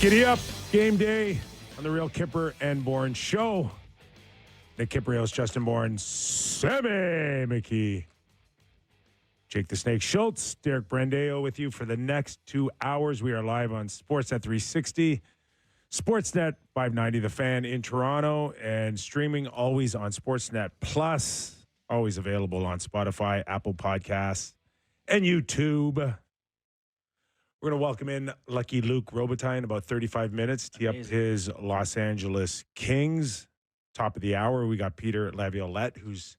Giddy up, game day on the Real Kyper and Bourne show. Nick Kypreos, Justin Bourne, Sam McKee, Jake the Snake Schultz, Derek Brandeo with you for the next 2 hours. We are live on SportsNet 360, SportsNet 590, The Fan in Toronto, and streaming always on SportsNet Plus, always available on Spotify, Apple Podcasts, and YouTube. We're going to welcome in Lucky Luc Robitaille in about 35 minutes. Tee up his Los Angeles Kings. Top of the hour, we got Peter Laviolette, who's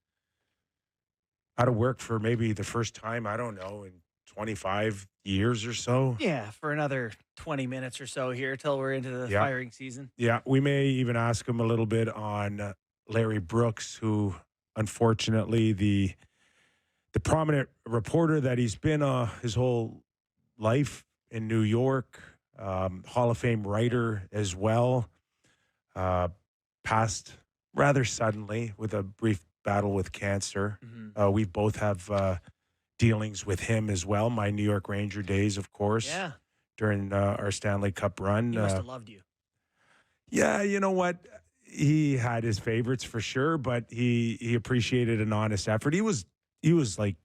out of work for maybe the first time, I don't know, in 25 years or so. Yeah, for another 20 minutes or so here till we're into the firing season. Yeah, we may even ask him a little bit on Larry Brooks, who unfortunately the prominent reporter that he's been his whole life in New York, Hall of Fame writer as well, passed rather suddenly with a brief battle with cancer. Mm-hmm. We both have dealings with him as well. My New York Ranger days, of course. Yeah. During our Stanley Cup run. He must have loved you. Yeah, you know what? He had his favorites for sure, but he appreciated an honest effort. He was like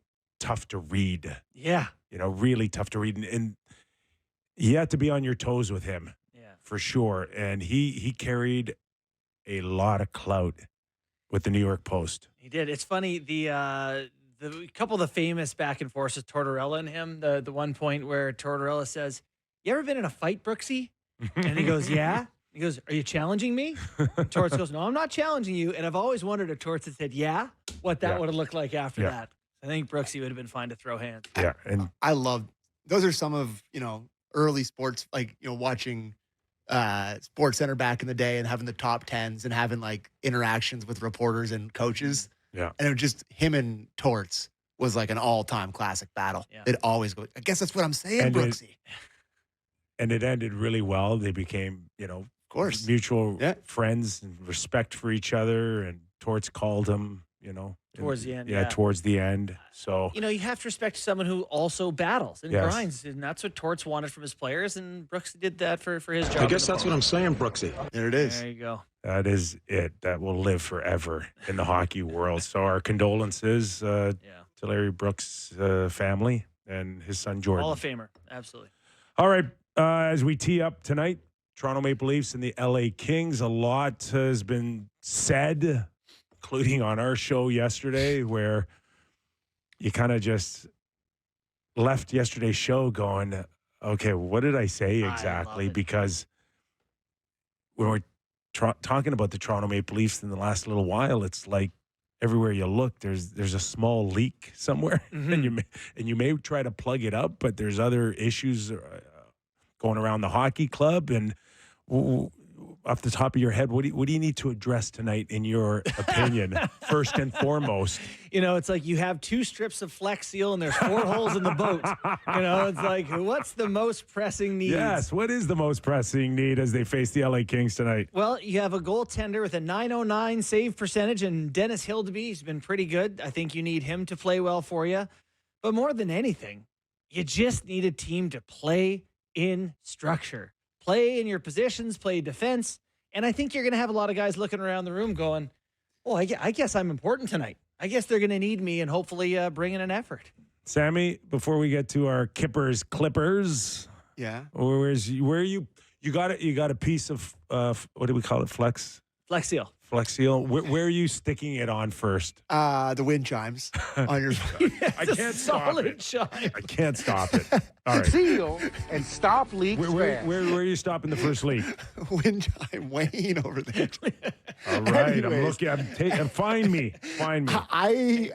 tough to read. Yeah. You know, really tough to read. And you had to be on your toes with him. Yeah. For sure. And he carried a lot of clout with the New York Post. He did. It's funny, the couple of the famous back and forths with Tortorella and him, the one point where Tortorella says, "You ever been in a fight, Brooksy?" And he goes, "Yeah." He goes, "Are you challenging me?" And Torts goes, "No, I'm not challenging you." And I've always wondered if Torts had said, "Yeah," what that would have looked like after that. I think Brooksy would have been fine to throw hands. Yeah. And I love, those are some of, early sports, watching Sports Center back in the day and having the top tens and having interactions with reporters and coaches. Yeah. And it was just him and Torts was like an all-time classic battle. Yeah. It always goes, I guess that's what I'm saying, And Brooksy. and it ended really well. They became, Of course. mutual friends and respect for each other. And Torts called him, Towards the end, Yeah, towards the end. So, you have to respect someone who also battles and Yes. grinds. And that's what Torts wanted from his players. And Brooks did that for his job. I guess that's what I'm saying, Brooksy. There it is. There you go. that is it. That will live forever in the hockey world. So our condolences to Larry Brooks' family and his son Jordan. Hall of Famer. Absolutely. All right. As we tee up tonight, Toronto Maple Leafs and the LA Kings, a lot has been said, including on our show yesterday, where you kind of just left yesterday's show going, okay, what did I say exactly? I love it. Because when we're talking about the Toronto Maple Leafs in the last little while, it's like everywhere you look, there's a small leak somewhere, Mm-hmm. and you may try to plug it up, but there's other issues going around the hockey club. And off the top of your head, what do you need to address tonight, in your opinion, first and foremost? It's like you have 2 strips of Flex Seal and there's 4 holes in the boat. It's like, what's the most pressing need? Yes, what is the most pressing need as they face the LA Kings tonight? Well, you have a goaltender with a .909 save percentage, and Dennis Hildeby. He's been pretty good. I think you need him to play well for you. But more than anything, you just need a team to play in structure. Play in your positions, play defense. And I think you're going to have a lot of guys looking around the room going, oh, I guess I'm important tonight. I guess they're going to need me and hopefully bring in an effort. Sammy, before we get to our Kippers Clippers, Yeah. where are you? You got a piece of what do we call it? Flex Seal. Seal. Where are you sticking it on first? The wind chimes on your I can't stop it. Chime. I can't stop it. All right. Seal and stop leaks Where fast. are you stopping the first leak? wind chime Wayne over there. All right. Anyways. Find me. I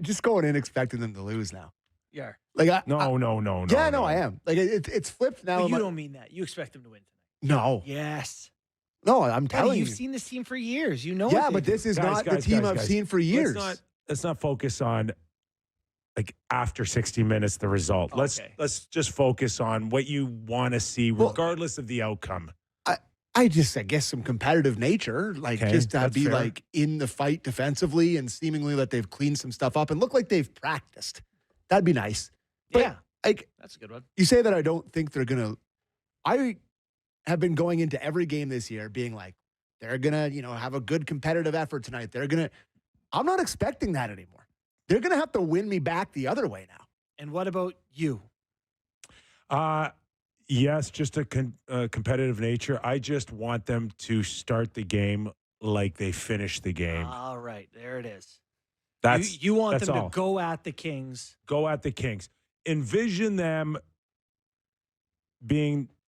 just going in expecting them to lose now. Yeah. No. Yeah, no, no, I am. It's flipped now. But you don't mean that. You expect them to win tonight. No. Yes. No, I'm Buddy, telling you. you've seen this team for years. You know. Yeah, what but they this is Guys, not the team I've seen for years. Let's not focus on after 60 minutes the result. Okay. Let's just focus on what you want to see, regardless of the outcome. I guess some competitive nature, like Okay, just to that's be fair. like in the fight defensively and seemingly that they've cleaned some stuff up and look like they've practiced. That'd be nice. But Yeah, like that's a good one. you say that I don't think they're going to, I have been going into every game this year being like, they're going to, have a good competitive effort tonight. I'm not expecting that anymore. They're going to have to win me back the other way now. And what about you? Yes, just a competitive nature. I just want them to start the game like they finished the game. All right, there it is. That's you want that's them all. to go at the Kings. Go at the Kings. Envision them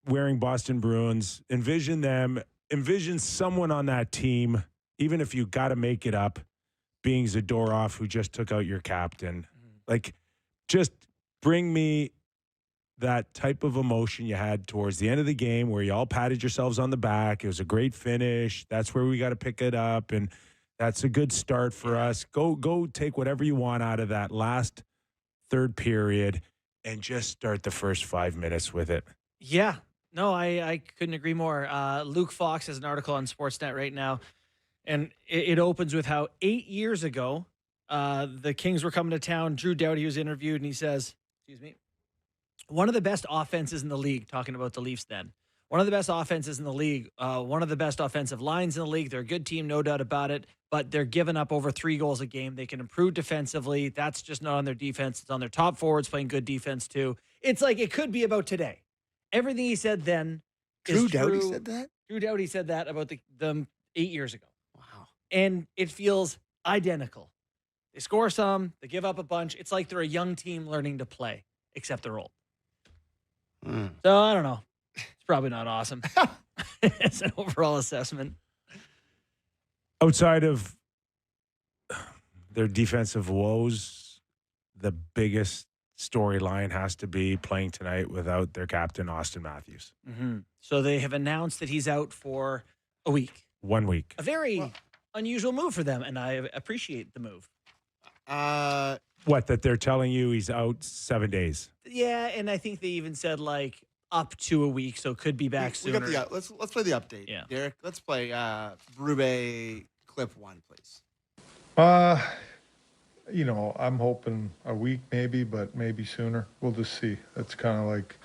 wearing Boston Bruins. Envision someone on that team, even if you got to make it up, being Zadorov, who just took out your captain. Like, just bring me that type of emotion you had towards the end of the game where you all patted yourselves on the back. It was a great finish. That's where we got to pick it up, and that's a good start for us. Go take whatever you want out of that last third period and just start the first 5 minutes with it. Yeah. No, I couldn't agree more. Luke Fox has an article on Sportsnet right now, and it opens with how 8 years ago the Kings were coming to town. Drew Doughty was interviewed, and he says, one of the best offenses in the league, talking about the Leafs then. One of the best offenses in the league, one of the best offensive lines in the league. They're a good team, no doubt about it, but they're giving up over 3 goals a game. They can improve defensively. That's just not on their defense. It's on their top forwards playing good defense too. It's like it could be about today. Everything he said then Drew is Doughty true. said that? Drew Doughty said that about them 8 years ago. Wow. And it feels identical. They score some, they give up a bunch. It's like they're a young team learning to play, except they're old. So I don't know. It's probably not awesome. It's an overall assessment. Outside of their defensive woes, the biggest storyline has to be playing tonight without their captain, Auston Matthews. Mm-hmm. So they have announced that he's out for a week. 1 week. A very unusual move for them, and I appreciate the move. What, that they're telling you he's out 7 days? Yeah, and I think they even said like up to a week, so could be back We sooner. got the, let's play the update. Yeah. Derek, let's play Brube clip 1, please. I'm hoping a week maybe, but maybe sooner. We'll just see. It's kind of like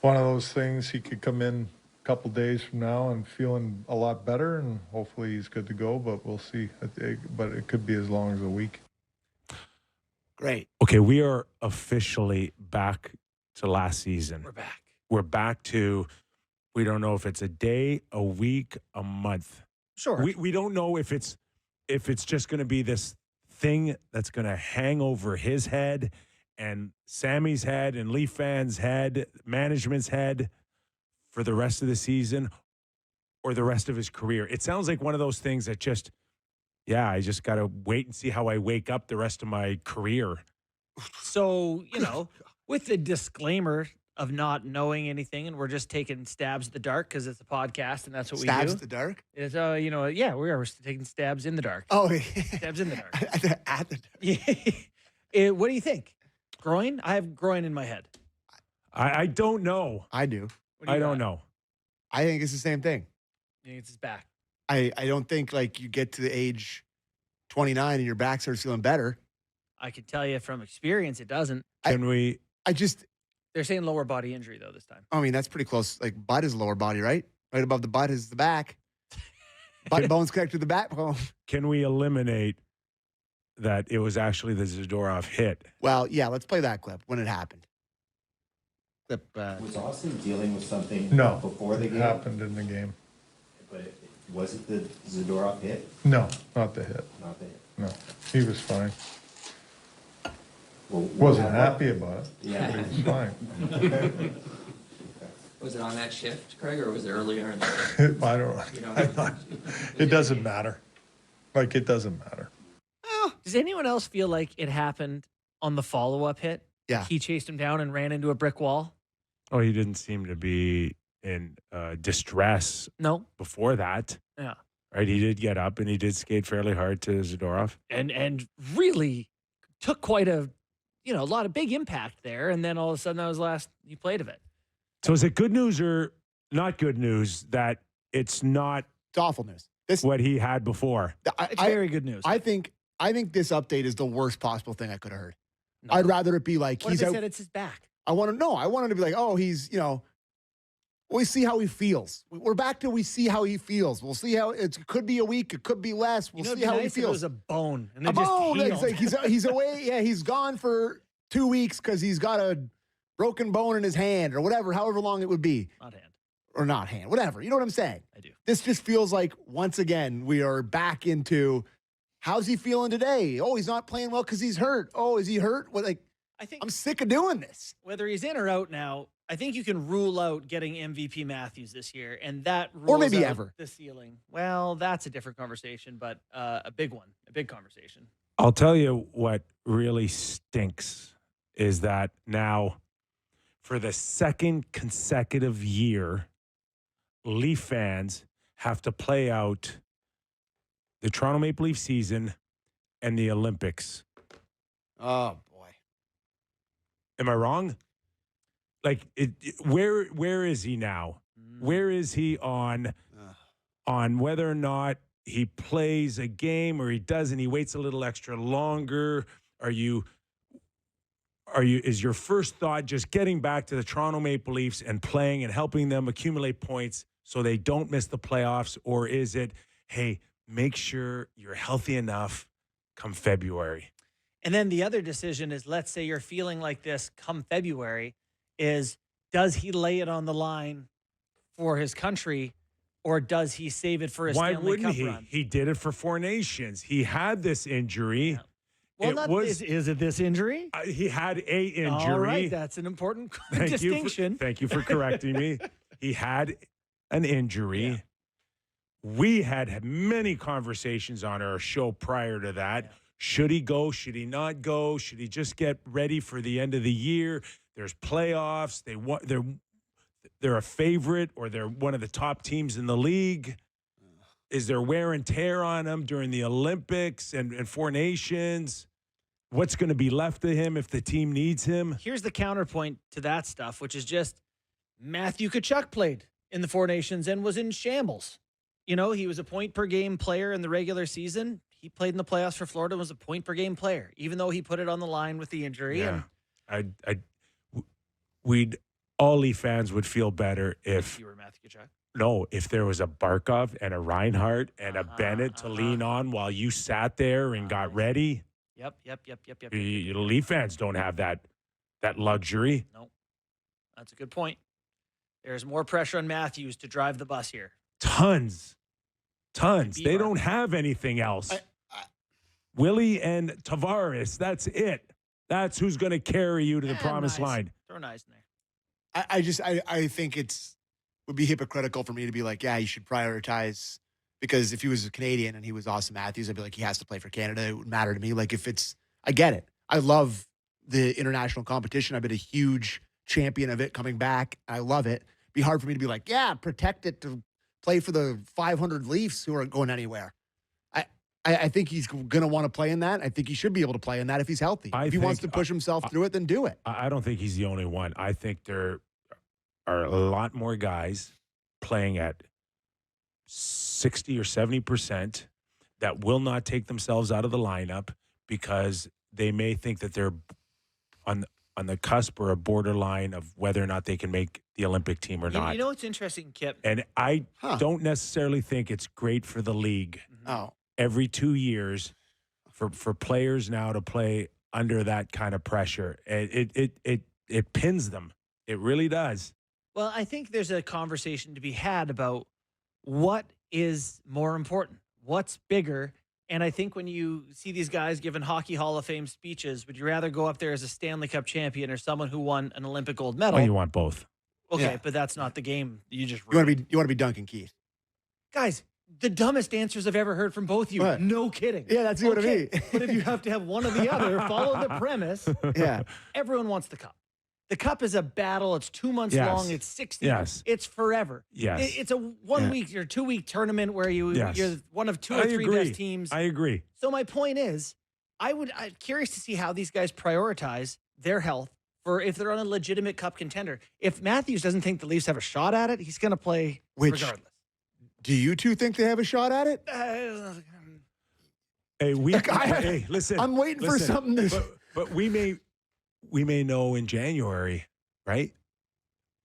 one of those things. He could come in a couple days from now and feeling a lot better, and hopefully he's good to go, but we'll see. But it could be as long as a week. Great. Okay, we are officially back to last season. We're back. We're back to, we don't know if it's a day, a week, a month. Sure. We don't know if it's just going to be this thing that's going to hang over his head and Sammy's head and Leaf fans' head, management's head for the rest of the season or the rest of his career. It sounds like one of those things that just, I just got to wait and see how I wake up the rest of my career. So, with the disclaimer of not knowing anything, and we're just taking stabs at the dark because it's a podcast and that's what Stabs we do. in the dark? It's, we're taking stabs in the dark. Oh, Stabs in the dark. At the dark. Yeah. What do you think? Groin? I have groin in my head. I don't know. I do. What do you I don't got? know. I think it's the same thing. I think it's his back. I don't think like you get to the age 29 and your back starts feeling better. I can tell you from experience, it doesn't. They're saying lower body injury, though, this time. I mean, that's pretty close. Like butt is lower body, right? Right above the butt is the back. Butt bones connected to the backbone. Can we eliminate that it was actually the Zadorov hit? Well, yeah, let's play that clip when it happened. Clip. Was Austin dealing with something before the it game? happened in the game. But was it the Zadorov hit? No, not the hit. Not the hit. No, he was fine. Well, Wasn't happy about it. Yeah. But he was fine. Was it on that shift, Craig, or was it earlier in the I don't know. It doesn't matter. Like, it doesn't matter. Does anyone else feel like it happened on the follow-up hit? Yeah. He chased him down and ran into a brick wall? Oh, he didn't seem to be in distress No. before that. Yeah. Right? He did get up and he did skate fairly hard to Zadorov. And really took quite a lot of big impact there. And then all of a sudden that was the last he played of it. So is it good news or not good news that it's not It's awful news. This what he had before. It's very good news. I think this update is the worst possible thing I could have heard. No. I'd rather it be like What he's if they out. said it's his back? I wanted to be like, oh, he's, we see how he feels. We're back to we see how he feels. We'll see how it could be a week, it could be less. We'll see how he If it feels. was a bone and A it just bone. It's healed. like he's away. Yeah, he's gone for 2 weeks because he's got a broken bone in his hand or whatever, however long it would be. Not hand. Or not hand, whatever. You know what I'm saying? I do. This just feels like, once again, we are back into how's he feeling today? Oh, he's not playing well because he's hurt. Oh, is he hurt? Well, I think I'm sick of doing this. whether he's in or out now, I think you can rule out getting MVP Matthews this year, and that rules Or maybe out ever. the ceiling. Well, that's a different conversation, but a big one, a big conversation. I'll tell you what really stinks is that now, for the second consecutive year, Leaf fans have to play out the Toronto Maple Leaf season and the Olympics. Oh, boy. Am I wrong? Like, where is he now? Where is he on whether or not he plays a game or he doesn't? He waits a little extra longer. Is your first thought just getting back to the Toronto Maple Leafs and playing and helping them accumulate points so they don't miss the playoffs? Or is it, hey, make sure you're healthy enough come February? And then the other decision is, let's say you're feeling like this come February, is does he lay it on the line for his country or does he save it for his Why Stanley wouldn't Cup he? run? He did it for Four Nations. He had this injury. Yeah. Well, is it this injury? He had a injury. All right, that's an important distinction. Thank you for correcting me. He had an injury. Yeah. We had many conversations on our show prior to that. Yeah. Should he go? Should he not go? Should he just get ready for the end of the year? There's playoffs. They're a favorite, or they're one of the top teams in the league. Is there wear and tear on him during the Olympics and Four Nations? What's going to be left of him if the team needs him? Here's the counterpoint to that stuff, which is just Matthew Tkachuk played in the Four Nations and was in shambles. He was a point-per-game player in the regular season. He played in the playoffs for Florida and was a point-per-game player, even though he put it on the line with the injury. Yeah. All Leaf fans would feel better if You were Matthew Tkachuk. if there was a Barkov and a Reinhart and a Bennett to lean on while you sat there and got ready. Yep. Leaf fans don't have that luxury. No, that's a good point. There's more pressure on Matthews to drive the bus here. Tons. Be They our- don't have anything else. Willie and Tavares, that's it. That's who's going to carry you to the promised line. Throw an eyes in there. I think would be hypocritical for me to be like, yeah, you should prioritize, because if he was a Canadian and he was Auston Matthews, I'd be like, he has to play for Canada. It would matter to me. Like, I get it. I love the international competition. I've been a huge champion of it coming back. I love it. It'd be hard for me to be like, yeah, protect it to play for the 500 Leafs who aren't going anywhere. I think he's going to want to play in that. I think he should be able to play in that if he's healthy. If he wants to push himself through it, then do it. I don't think he's the only one. I think there are a lot more guys playing at 60 or 70% that will not take themselves out of the lineup because they may think that they're on the cusp or a borderline of whether or not they can make the Olympic team or not. You know what's interesting, Kip? And I don't necessarily think it's great for the league. Oh. Every 2 years for players now to play under that kind of pressure. It pins them. It really does. Well, I think there's a conversation to be had about what is more important, what's bigger. And I think when you see these guys giving Hockey Hall of Fame speeches, would you rather go up there as a Stanley Cup champion or someone who won an Olympic gold medal? Well, you want both. Okay, Yeah. but that's not the game. You just You want to be Duncan Keith. guys. The dumbest answers I've ever heard from both of you. What? No kidding. Yeah, that's what I mean. But if you have to have one or the other, follow the premise. Yeah. Everyone wants the cup. The cup is a battle. It's 2 months Yes. long. It's 60. Yes. It's forever. Yes. It's a 1 week or 2 week tournament where you're one of two or three best teams. I agree. So my point is, I'm curious to see how these guys prioritize their health for if they're on a legitimate cup contender. If Matthews doesn't think the Leafs have a shot at it, he's going to play regardless. Do you two think they have a shot at it? Hey, hey, listen. I'm waiting for something to. But we may know in January, right?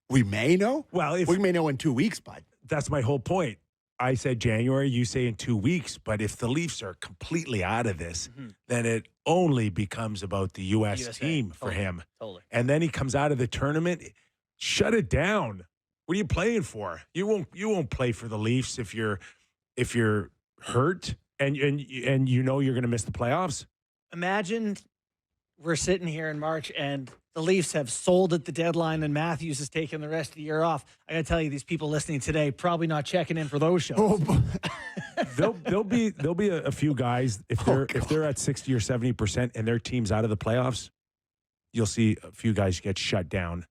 We may know. Well, if We may know in 2 weeks, bud. that's my whole point. I said January, you say in 2 weeks. But if the Leafs are completely out of this, then it only becomes about the U.S. USA. team for him. Totally. And then he comes out of the tournament. Shut it down. What are you playing for? You won't play for the Leafs if you're hurt and you know you're going to miss the playoffs. Imagine we're sitting here in March and the Leafs have sold at the deadline and Matthews has taken the rest of the year off. I got to tell you, these people listening today probably not checking in for those shows. There'll be a few guys if they're at 60 or 70% and their team's out of the playoffs. You'll see a few guys get shut down.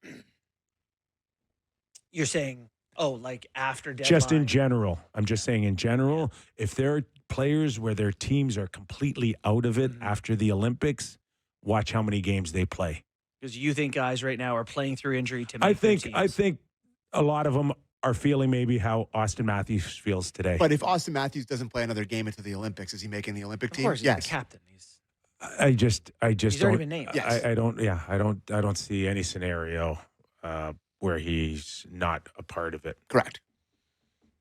You're saying, like after deadline? Just in general. I'm just saying in general, if there are players where their teams are completely out of it after the Olympics, watch how many games they play. Because you think guys right now are playing through injury to make their teams. I think a lot of them are feeling maybe how Auston Matthews feels today. But if Auston Matthews doesn't play another game into the Olympics, is he making the Olympic team? Of course, he's the captain. I just He's already been named. Yes. I don't see any scenario where he's not a part of it. Correct.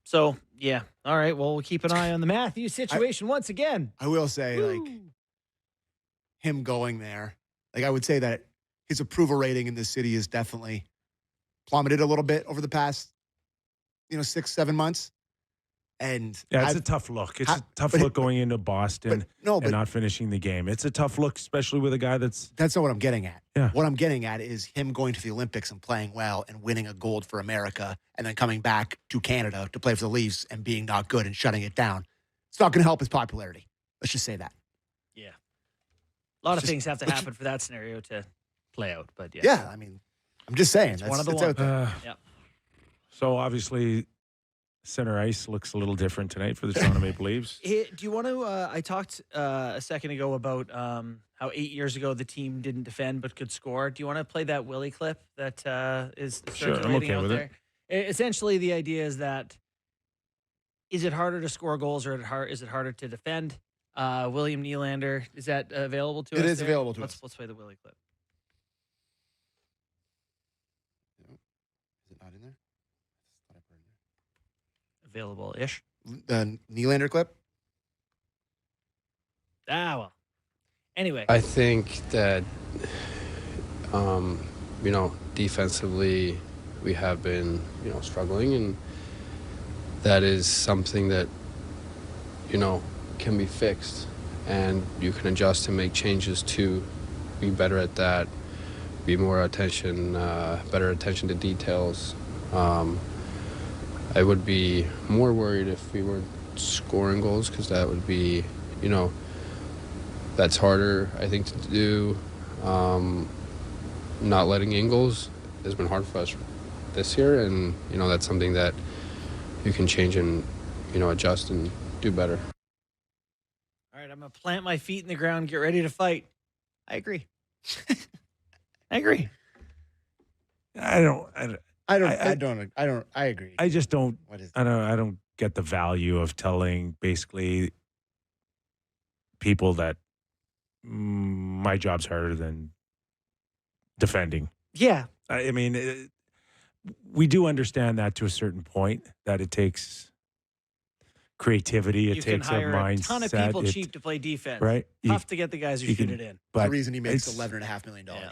So, yeah. All right. Well, we'll keep an eye on the Matthews situation once again. I will say, like, him going there, like, I would say that his approval rating in this city has definitely plummeted a little bit over the past, 6-7 months. And yeah, it's a tough look. It's a tough look going into Boston and not finishing the game. It's a tough look, especially with a guy that's not what I'm getting at. Yeah. What I'm getting at is him going to the Olympics and playing well and winning a gold for America and then coming back to Canada to play for the Leafs and being not good and shutting it down. It's not going to help his popularity. Let's just say that. Yeah. A lot of things have to happen for that scenario to play out. But yeah. Yeah, I mean, I'm just saying. It's one of the ones. Yeah. So obviously, center ice looks a little different tonight for the Toronto Maple Leafs. Do you want to? I talked a second ago about how 8 years ago the team didn't defend but could score. Do you want to play that Willie clip that is circulating I'm okay out with there? Essentially, the idea is that is it harder to score goals or is it harder to defend? William Nylander, is that available to us? It is there? available to us. Let's play the Willie clip. Is it not in there? Available-ish. The Nylander clip? Well. Anyway. I think that, defensively we have been, struggling, and that is something that, can be fixed, and you can adjust and make changes to be better at that, be more better attention to details. I would be more worried if we weren't scoring goals, because that would be, that's harder, I think, to do. Not letting in goals has been hard for us this year, and, that's something that you can change and, adjust and do better. All right, I'm going to plant my feet in the ground, get ready to fight. I agree. I agree. I agree. I just don't. What is I don't get the value of telling basically people that my job's harder than defending. Yeah. I mean, we do understand that to a certain point, that it takes creativity. It takes a mindset. You can hire a ton of people cheap to play defense. Right? Tough to get the guys who shoot it in. But the reason he makes $11.5 million. Yeah.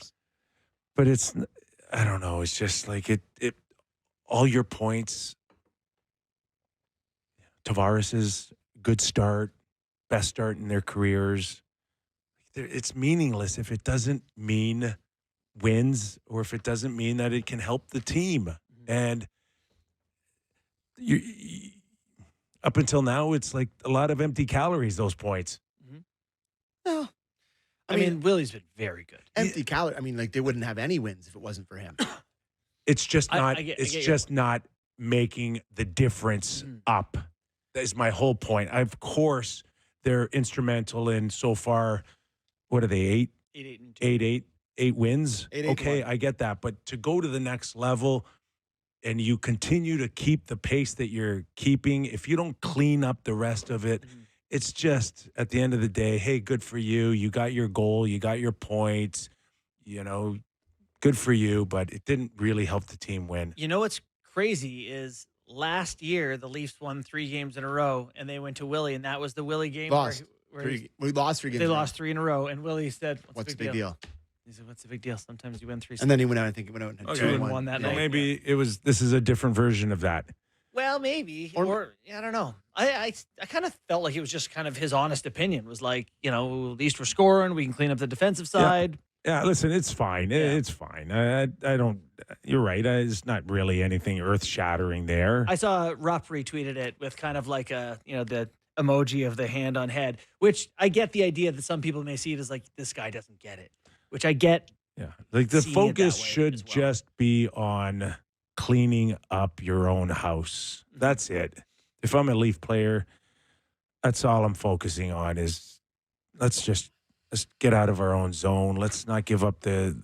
But it's, I don't know. It's just like it all your points. Tavares's good start, best start in their careers. It's meaningless if it doesn't mean wins, or if it doesn't mean that it can help the team. Mm-hmm. And you up until now, it's like a lot of empty calories, those points. Mm-hmm. No. I mean, Willie's been very good. Empty calories. I mean, like, they wouldn't have any wins if it wasn't for him. It's just not. It's just not making the difference up. That is my whole point. Of course, they're instrumental in so far. What are they? 8 wins. 8 Okay, I get that. But to go to the next level, and you continue to keep the pace that you're keeping, if you don't clean up the rest of it, it's just at the end of the day, hey, good for you. You got your goal, you got your points, good for you, but it didn't really help the team win. You know what's crazy is last year the Leafs won 3 games in a row, and they went to Willie, and that was the Willie game We lost 3 games. They lost 3 in a row, and Willie said, "What's the big deal?" He said, "What's the big deal? Sometimes you win 3." And then he went out. I think he went out and had 2 and 1 that night. Maybe this is a different version of that. Well, maybe, or I don't know. I kind of felt like it was just kind of his honest opinion. Was like, at least we're scoring. We can clean up the defensive side. Yeah, listen, it's fine. It's fine. I don't. You're right. It's not really anything earth shattering there. I saw Rupp retweeted it with kind of like the emoji of the hand on head, which I get the idea that some people may see it as like this guy doesn't get it, which I get. Yeah, like the focus should just be on cleaning up your own house. That's it. If I'm a Leaf player, that's all I'm focusing on is let's get out of our own zone. Let's not give up the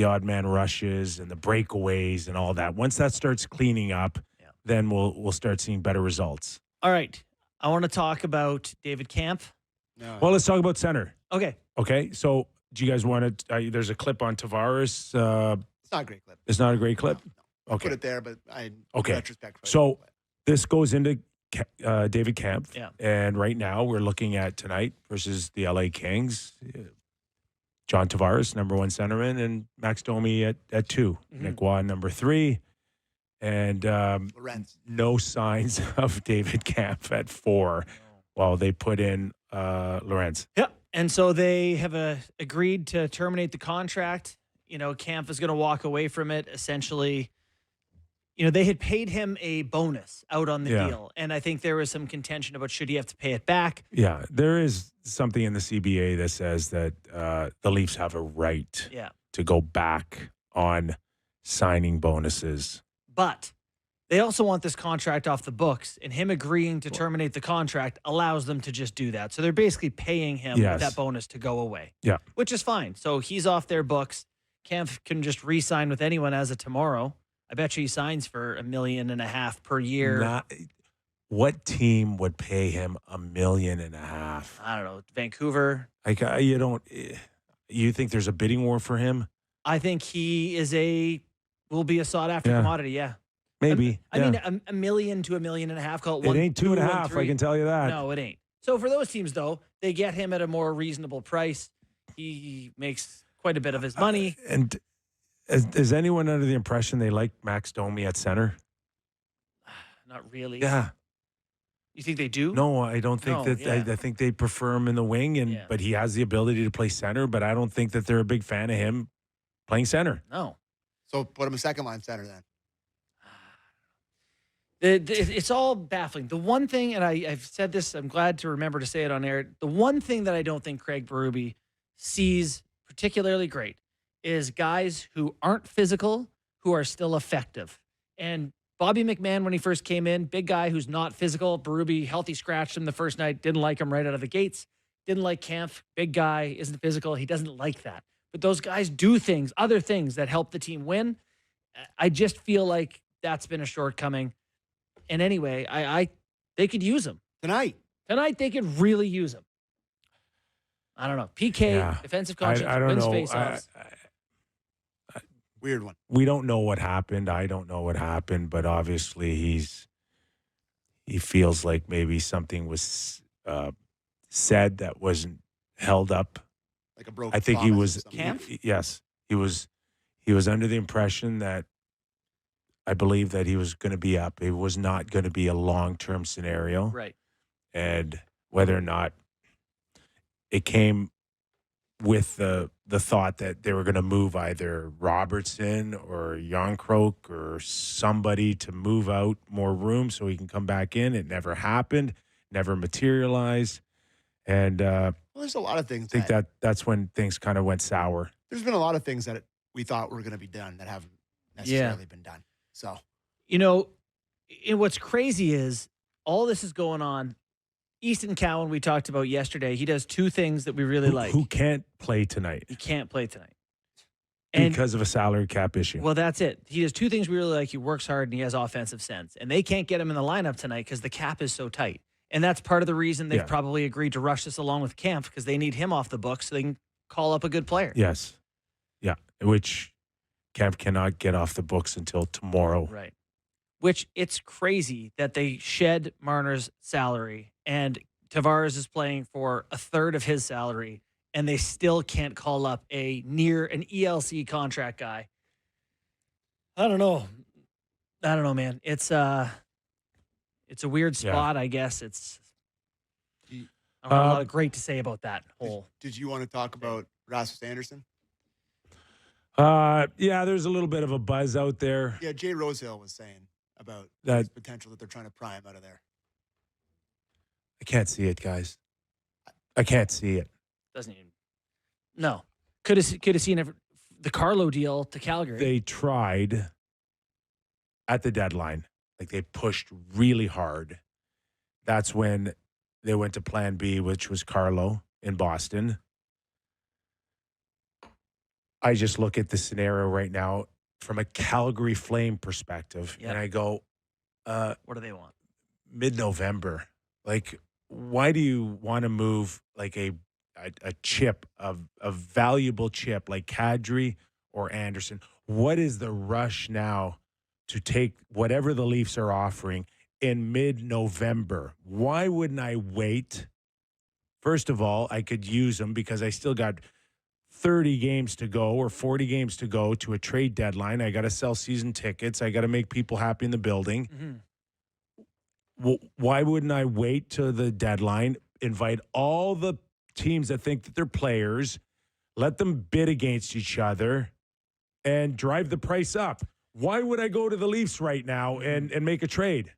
odd man rushes and the breakaways and all that. Once that starts cleaning up, then we'll start seeing better results. All right. I want to talk about David Kampf. No. Well, let's talk about center. Okay. So do you guys want to there's a clip on Tavares. It's not a great clip. It's not a great clip? No. Okay. Put it there, but in retrospect. So this goes into David Kampf. Yeah. And right now we're looking at tonight versus the LA Kings. John Tavares, number 1 centerman, and Max Domi at 2. Nick Waugh, number 3. And no signs of David Kampf at 4 while they put in Lorenz. Yep. And so they have agreed to terminate the contract. Kampf is going to walk away from it. Essentially, they had paid him a bonus out on the deal. And I think there was some contention about should he have to pay it back. Yeah, there is something in the CBA that says that the Leafs have a right to go back on signing bonuses. But they also want this contract off the books, and him agreeing to terminate the contract allows them to just do that. So they're basically paying him that bonus to go away. Yeah. Which is fine. So he's off their books. Kampf can just re-sign with anyone as of tomorrow. I bet you he signs for $1.5 million per year. What team would pay him $1.5 million? I don't know. Vancouver. Like you think there's a bidding war for him? I think he will be a sought after commodity. Yeah. Maybe. I mean, $1 million to $1.5 million. Call it it ain't 2.5. I can tell you that. No, it ain't. So for those teams, though, they get him at a more reasonable price. He makes quite a bit of his money. And is anyone under the impression they like Max Domi at center? Not really. Yeah. You think they do? No, I don't think that. Yeah. I think they prefer him in the wing, but he has the ability to play center. But I don't think that they're a big fan of him playing center. No. So put him a second line center then. It's all baffling. The one thing, and I've said this, I'm glad to remember to say it on air. The one thing that I don't think Craig Berube sees particularly great is guys who aren't physical, who are still effective. And Bobby McMahon, when he first came in, big guy who's not physical. Berube, healthy scratched him the first night. Didn't like him right out of the gates. Didn't like Kampf. Big guy, isn't physical. He doesn't like that. But those guys do other things that help the team win. I just feel like that's been a shortcoming. And anyway, they could use him. Tonight they could really use him. I don't know. PK, defensive conscience, I don't wins know. faceoffs. Weird one. We don't know what happened. I don't know what happened, but obviously he feels like maybe something was said that wasn't held up. Like a broken. I think he was. Kampf? Yes, he was under the impression that I believe that he was going to be up. It was not going to be a long-term scenario, Right. and whether or not it came with the thought that they were going to move either Robertson or Yonkrook or somebody to move out more room so he can come back in. It never happened, never materialized. And Well, there's a lot of things. I think that's when things kind of went sour. There's been a lot of things that we thought were going to be done that haven't necessarily been done. So, and what's crazy is all this is going on. Easton Cowan, we talked about yesterday, he does two things that we really like. Who can't play tonight? He can't play tonight. because of a salary cap issue. Well, that's it. He does two things we really like. He works hard and he has offensive sense. And they can't get him in the lineup tonight because the cap is so tight. And that's part of the reason they've probably agreed to rush this along with Kampf, because they need him off the books so they can call up a good player. Yes. Yeah. Which Kampf cannot get off the books until tomorrow. Right. Which it's crazy that they shed Marner's salary and Tavares is playing for a third of his salary, and they still can't call up an ELC contract guy. I don't know, man. It's a weird spot, I guess. I don't have a lot of great to say about that whole. Did you want to talk about Rasmus Anderson? Yeah, there's a little bit of a buzz out there. Yeah, Jay Rosehill was saying about that potential that they're trying to pry him out of there. I can't see it, guys. I can't see it. Doesn't even. No. Could have seen the Carlo deal to Calgary. They tried at the deadline. Like, they pushed really hard. That's when they went to plan B, which was Carlo in Boston. I just look at the scenario right now from a Calgary Flame perspective, and I go, what do they want? Mid-November. Like, why do you want to move like a chip, a valuable chip like Kadri or Anderson? What is the rush now to take whatever the Leafs are offering in mid-November? Why wouldn't I wait? First of all, I could use them because I still got 30 games to go or 40 games to go to a trade deadline. I got to sell season tickets. I got to make people happy in the building. Mm-hmm. Why wouldn't I wait to the deadline, invite all the teams that think that they're players, let them bid against each other, and drive the price up? Why would I go to the Leafs right now and make a trade?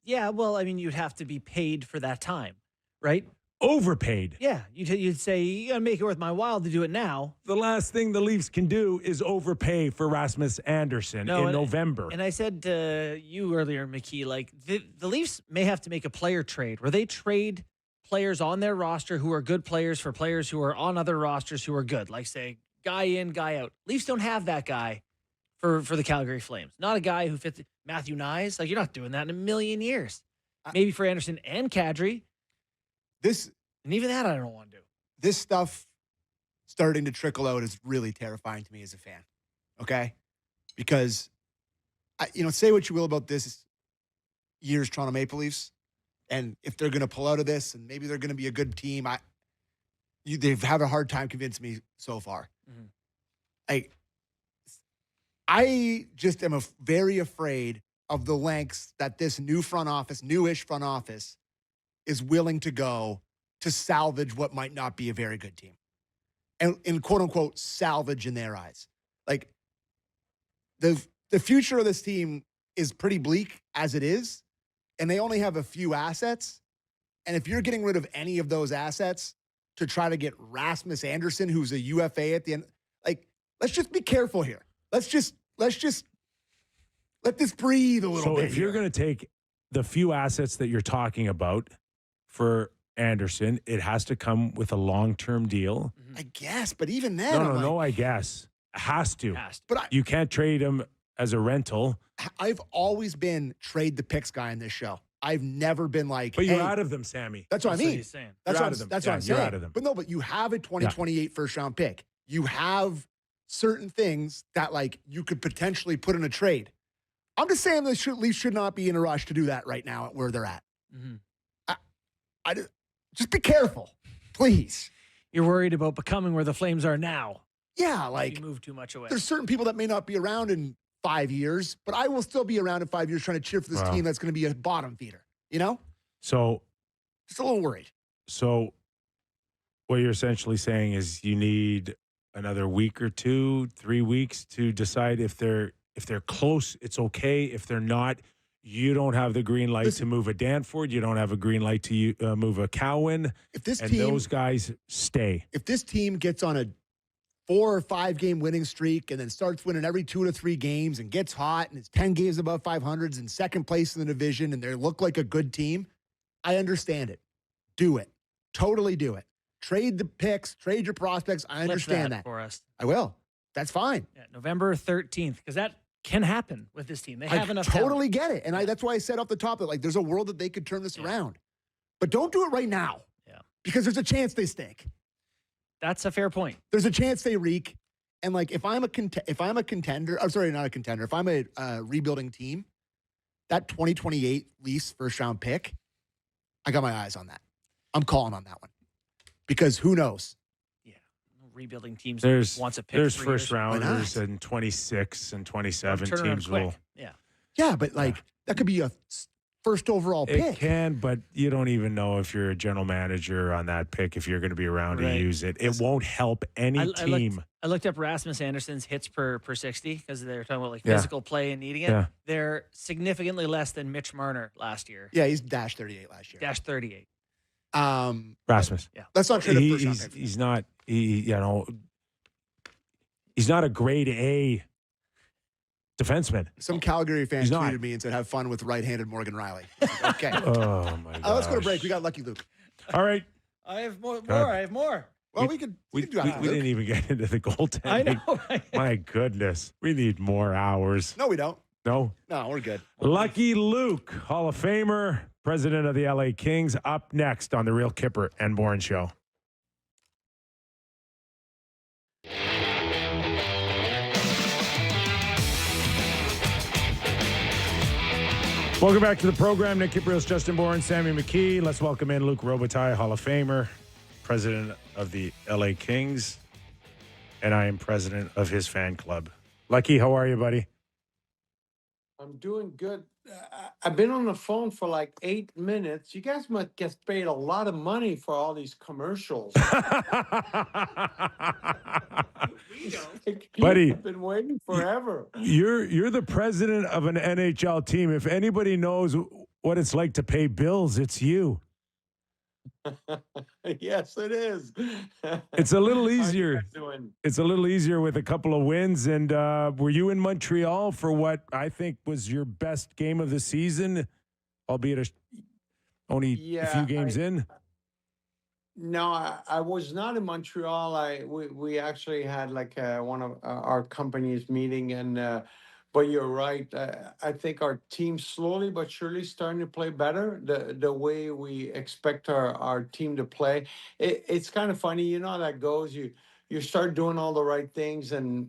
Yeah, well, I mean, you'd have to be paid for that time, right? Overpaid. Yeah, you'd say, you got to make it worth my while to do it now. The last thing the Leafs can do is overpay for Rasmus Anderson in November. And I said to you earlier, McKee, like the Leafs may have to make a player trade where they trade players on their roster who are good players for players who are on other rosters who are good. Like, say, guy in, guy out. Leafs don't have that guy for the Calgary Flames. Not a guy who fits Matthew Nyes. Like, you're not doing that in a million years. Maybe for Anderson and Kadri. And even that I don't want to do. This stuff starting to trickle out is really terrifying to me as a fan. Okay? Because, say what you will about this year's Toronto Maple Leafs, and if they're going to pull out of this, and maybe they're going to be a good team, they've had a hard time convincing me so far. Mm-hmm. I just am very afraid of the lengths that this newish front office, is willing to go to salvage what might not be a very good team. And quote unquote, salvage in their eyes. Like, the future of this team is pretty bleak as it is, and they only have a few assets. And if you're getting rid of any of those assets to try to get Rasmus Anderson, who's a UFA at the end, like, let's just be careful here. Let's just let this breathe a little bit. So if you're going to take the few assets that you're talking about for Anderson, it has to come with a long-term deal. I guess, but even then, I guess. It has to. But you can't trade him as a rental. I've always been trade the picks guy in this show. I've never been like, but you're out of them, Sammy. That's what I mean. That's what I'm saying. You're out of them. But you have a 2028 first-round pick. You have certain things that, like, you could potentially put in a trade. I'm just saying the Leafs should not be in a rush to do that right now at where they're at. Mm-hmm. Just be careful, please. You're worried about becoming where the Flames are now. Yeah, like, you move too much away. There's certain people that may not be around in 5 years, but I will still be around in 5 years trying to cheer for this team that's going to be a bottom feeder, So, just a little worried. So, what you're essentially saying is you need another week or 2, 3 weeks to decide if they're close, it's okay. If they're not, you don't have the green light to move a Danford. You don't have a green light to move a Cowan. Those guys stay. If this team gets on a 4 or 5 game winning streak and then starts winning every 2 to 3 games and gets hot and it's 10 games above 500s and second place in the division and they look like a good team, I understand it. Do it. Totally do it. Trade the picks, trade your prospects. I understand that. For us. I will. That's fine. Yeah, November 13th, because that can happen with this team. They have enough totally talent. get it. And that's why I said off the top that, like, there's a world that they could turn this around. But don't do it right now. Yeah. Because there's a chance they stink. That's a fair point. There's a chance they reek. And, like, if I'm a contender, I'm sorry, not a contender. If I'm a rebuilding team, that 2028 lease first round pick, I got my eyes on that. I'm calling on that one. Because who knows? Yeah. Rebuilding teams wants a pick. There's for first years. rounders in 26 and 27 Turn around teams quick. will. Yeah. Yeah, but, like, that could be a first overall pick. It can, but you don't even know if you're a general manager on that pick, if you're going to be around to use it. It won't help any team. I looked up Rasmus Anderson's hits per 60 because they were talking about like physical play and needing it. Yeah. They're significantly less than Mitch Marner last year. Yeah, he's dash 38 last year. Dash 38. Rasmus. Yeah. Let's not trade a first round pick. He's not. He's not a grade A defenseman. Some Calgary fans He's not. tweeted me and said, "Have fun with right-handed Morgan Riley." Okay. Oh my God. Let's go to break. We got Lucky Luke. All right. I have more. I have more. Well, we could do that. We didn't even get into the goaltending. I know. My goodness. We need more hours. No, we don't. No? No, we're good. Lucky Luke, Hall of Famer, president of the LA Kings, up next on the Real Kyper and Bourne Show. Welcome back to the program. Nick Kypreos, Justin Bourne, Sammy McKee. Let's welcome in Luc Robitaille, Hall of Famer, president of the LA Kings, and I am president of his fan club. Lucky, how are you, buddy? I'm doing good. I've been on the phone for like 8 minutes. You guys must get paid a lot of money for all these commercials. Buddy, I've been waiting forever. You're the president of an NHL team. If anybody knows what it's like to pay bills, it's you. Yes, it is. It's a little easier. How you guys doing? It's a little easier with a couple of wins. And were you in Montreal for what I think was your best game of the season, albeit only a few games in? No, I was not in Montreal. We actually had like one of our company's meeting, and but you're right. I think our team slowly but surely starting to play better. The way we expect our team to play. It's kind of funny, you know how that goes. You start doing all the right things, and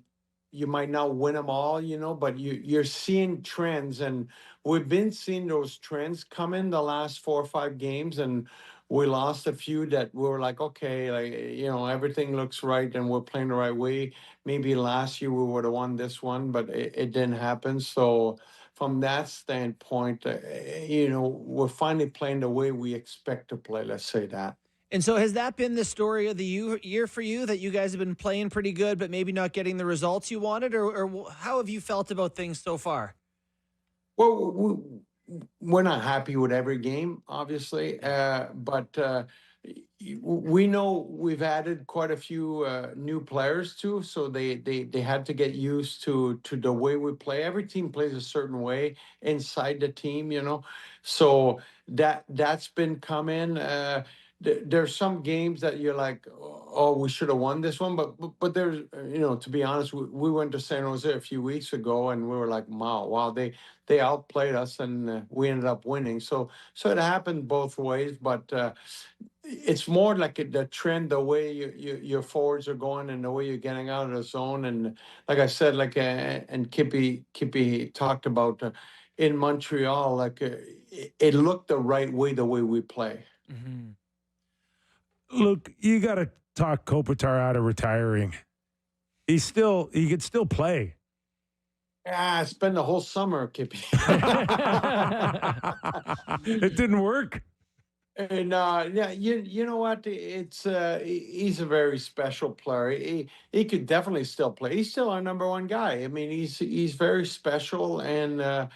you might not win them all, you know, but you're seeing trends, and we've been seeing those trends come in the last 4 or 5 games, and we lost a few that we were like, okay, like, you know, everything looks right and we're playing the right way. Maybe last year we would have won this one, but it didn't happen. So from that standpoint, you know, we're finally playing the way we expect to play. Let's say that. And so has that been the story of the year for you, that you guys have been playing pretty good, but maybe not getting the results you wanted? Or how have you felt about things so far? Well, we're not happy with every game, obviously, but we know we've added quite a few new players too, so they had to get used to the way we play. Every team plays a certain way inside the team, you know, so that's been coming. There's some games that you're like, oh, we should have won this one, but there's, you know, to be honest, we went to San Jose a few weeks ago and we were like, wow, they outplayed us and we ended up winning. So it happened both ways, but it's more like the trend, the way your forwards are going and the way you're getting out of the zone. And like I said, like and Kippy talked about in Montreal, like it looked the right way, the way we play. Mm-hmm. Look, you got to talk Kopitar out of retiring. He could still play. I spent the whole summer, Kippy. It didn't work. And yeah, you know what? It's he's a very special player. He could definitely still play. He's still our number one guy. I mean, he's very special, and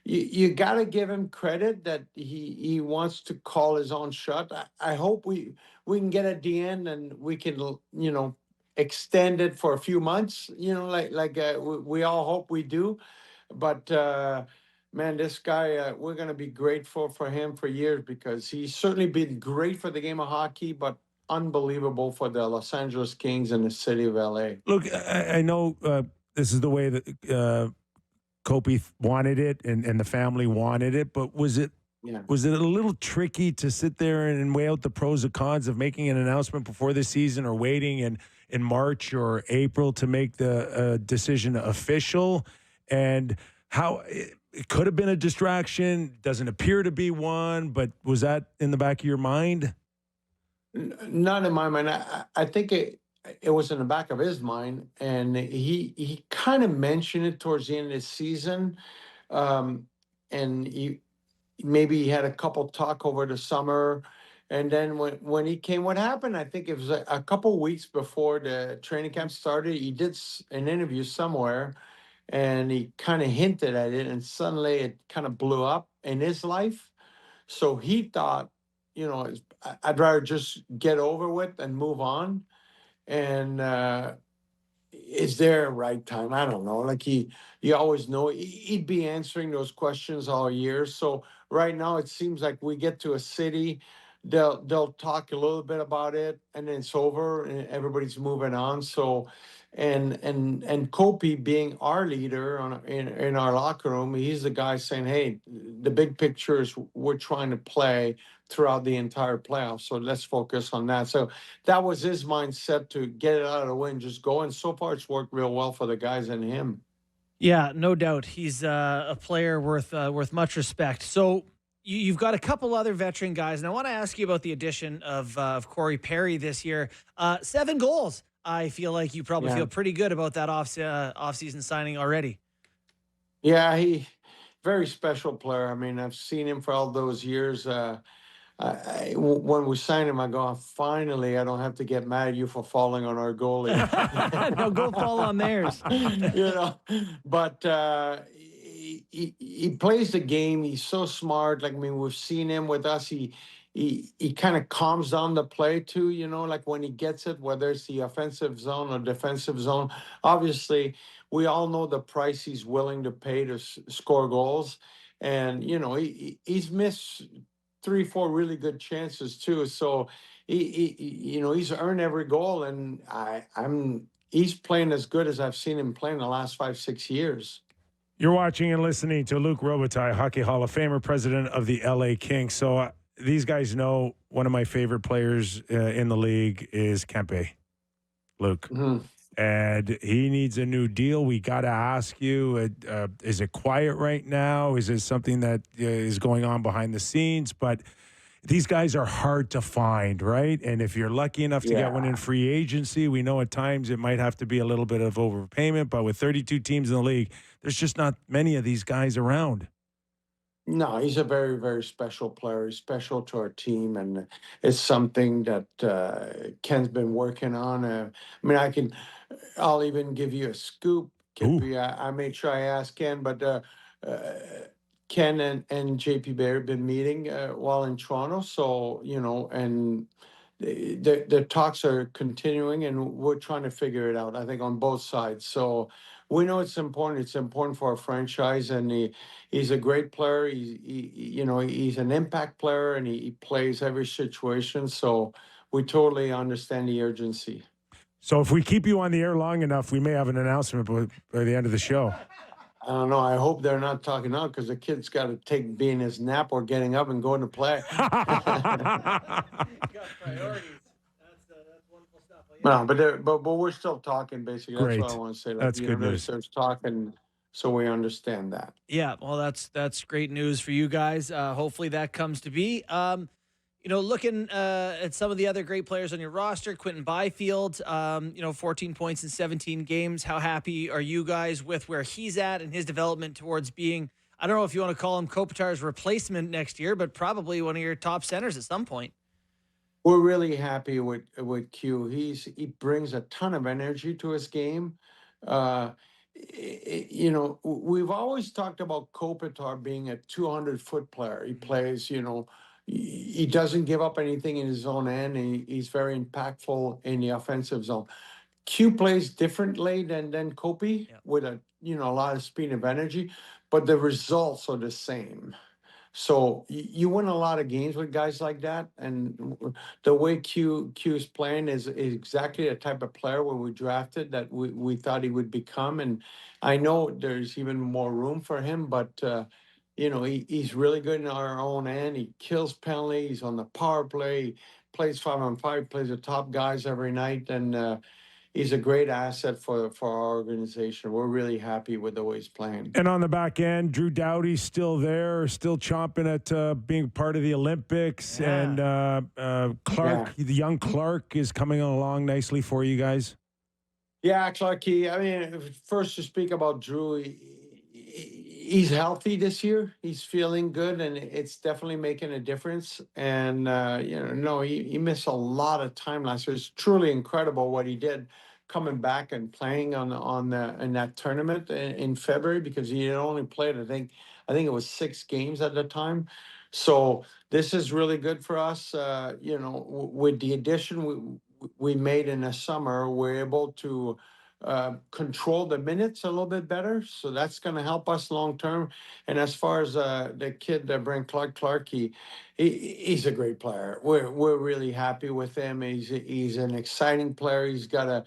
you got to give him credit that he wants to call his own shot. I hope we can get at the end and we can, you know, extend it for a few months, you know, like we all hope we do. But man, this guy, we're going to be grateful for him for years, because he's certainly been great for the game of hockey, but unbelievable for the Los Angeles Kings and the city of LA. Look, I know this is the way that Kopi wanted it and the family wanted it, but was it a little tricky to sit there and weigh out the pros and cons of making an announcement before the season or waiting in March or April to make the decision official? And how it could have been a distraction, doesn't appear to be one, but was that in the back of your mind? Not in my mind. I think it was in the back of his mind, and he kind of mentioned it towards the end of the season, and maybe he had a couple talk over the summer, and then when he came, what happened? I think it was a couple weeks before the training camp started. He did an interview somewhere, and he kind of hinted at it, and suddenly it kind of blew up in his life. So he thought, I'd rather just get over with and move on. And is there a right time? I don't know. Like you always know he'd be answering those questions all year. So right now it seems like we get to a city, they'll talk a little bit about it, and then it's over and everybody's moving on. So and Kopi being our leader in our locker room, he's the guy saying, hey, the big picture is we're trying to play throughout the entire playoffs. So let's focus on that. So that was his mindset, to get it out of the way and just go. And so far it's worked real well for the guys and him. Yeah, no doubt. He's a player worth much respect. So you've got a couple other veteran guys, and I want to ask you about the addition of Corey Perry this year. 7 goals. I feel like you probably feel pretty good about that off-season signing already. Yeah, he very special player. I mean, I've seen him for all those years. When we signed him, I go, finally, I don't have to get mad at you for falling on our goalie. No, go fall on theirs. But he plays the game. He's so smart. Like, I mean, we've seen him with us. He kind of calms down the play too, like when he gets it, whether it's the offensive zone or defensive zone. Obviously, we all know the price he's willing to pay to score goals. And, he's missed 3-4 really good chances too. So he's earned every goal, and he's playing as good as I've seen him play in the last 5-6 years. You're watching and listening to Luc Robitaille, Hockey Hall of Famer, president of the LA Kings. So these guys know one of my favorite players in the league is Kempe, Luc. Mm-hmm. And he needs a new deal. We got to ask you, is it quiet right now? Is it something that is going on behind the scenes? But these guys are hard to find, right? And if you're lucky enough to get one in free agency, we know at times it might have to be a little bit of overpayment. But with 32 teams in the league, there's just not many of these guys around. No, he's a very, very special player. He's special to our team, and it's something that Ken's been working on. I'll even give you a scoop, Kippy. I made sure I asked Ken, but Ken and JP Bear have been meeting while in Toronto. So, and the talks are continuing, and we're trying to figure it out, I think, on both sides. So we know it's important. It's important for our franchise, and he's a great player. He's an impact player, and he plays every situation. So we totally understand the urgency. So if we keep you on the air long enough, we may have an announcement by the end of the show. I don't know. I hope they're not talking out, because the kid's got to being his nap or getting up and going to play. No, but we're still talking, basically. That's Great. what I want to say. That's good news. There's talking, so we understand that. Yeah, well, that's great news for you guys. Hopefully that comes to be. Looking at some of the other great players on your roster, Quinton Byfield, 14 points in 17 games. How happy are you guys with where he's at and his development towards being, I don't know if you want to call him Kopitar's replacement next year, but probably one of your top centers at some point? We're really happy with Q. He brings a ton of energy to his game. We've always talked about Kopitar being a 200-foot player. He plays, he doesn't give up anything in his own end, and he's very impactful in the offensive zone. Q plays differently than Kopi with a lot of speed and energy, but the results are the same. So you win a lot of games with guys like that, and the way Q's playing is exactly the type of player when we drafted that we thought he would become. And I know there's even more room for him, but he's really good in our own end. He kills penalties on the power play, plays 5-on-5, plays the top guys every night, and he's a great asset for our organization. We're really happy with the way he's playing. And on the back end, Drew Doughty's still there, still chomping at being part of the Olympics. Yeah. And Clark, the young Clark, is coming along nicely for you guys. Yeah, Clarky. I mean, first to speak about Drew, he's healthy this year. He's feeling good, and it's definitely making a difference. And he missed a lot of time last year. It's truly incredible what he did, coming back and playing in that tournament in February, because he had only played, I think it was 6 games at the time. So this is really good for us. With the addition we made in the summer, we're able to control the minutes a little bit better. So that's going to help us long term. And as far as the kid that Brent Clark, he's a great player. We're really happy with him. He's an exciting player. He's got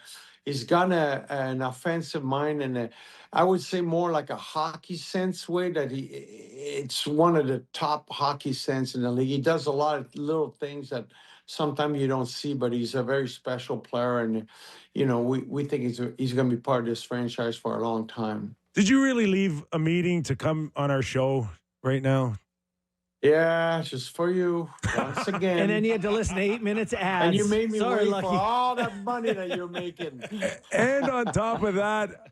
an offensive mind, and I would say more like a hockey sense way that it's one of the top hockey sense in the league. He does a lot of little things that sometimes you don't see, but he's a very special player, and we think he's going to be part of this franchise for a long time. Did you really leave a meeting to come on our show right now? Yeah, just for you once again. And then you had to listen to 8 minutes ads. And you made me wait Lucky. for all that money that you're making. And on top of that,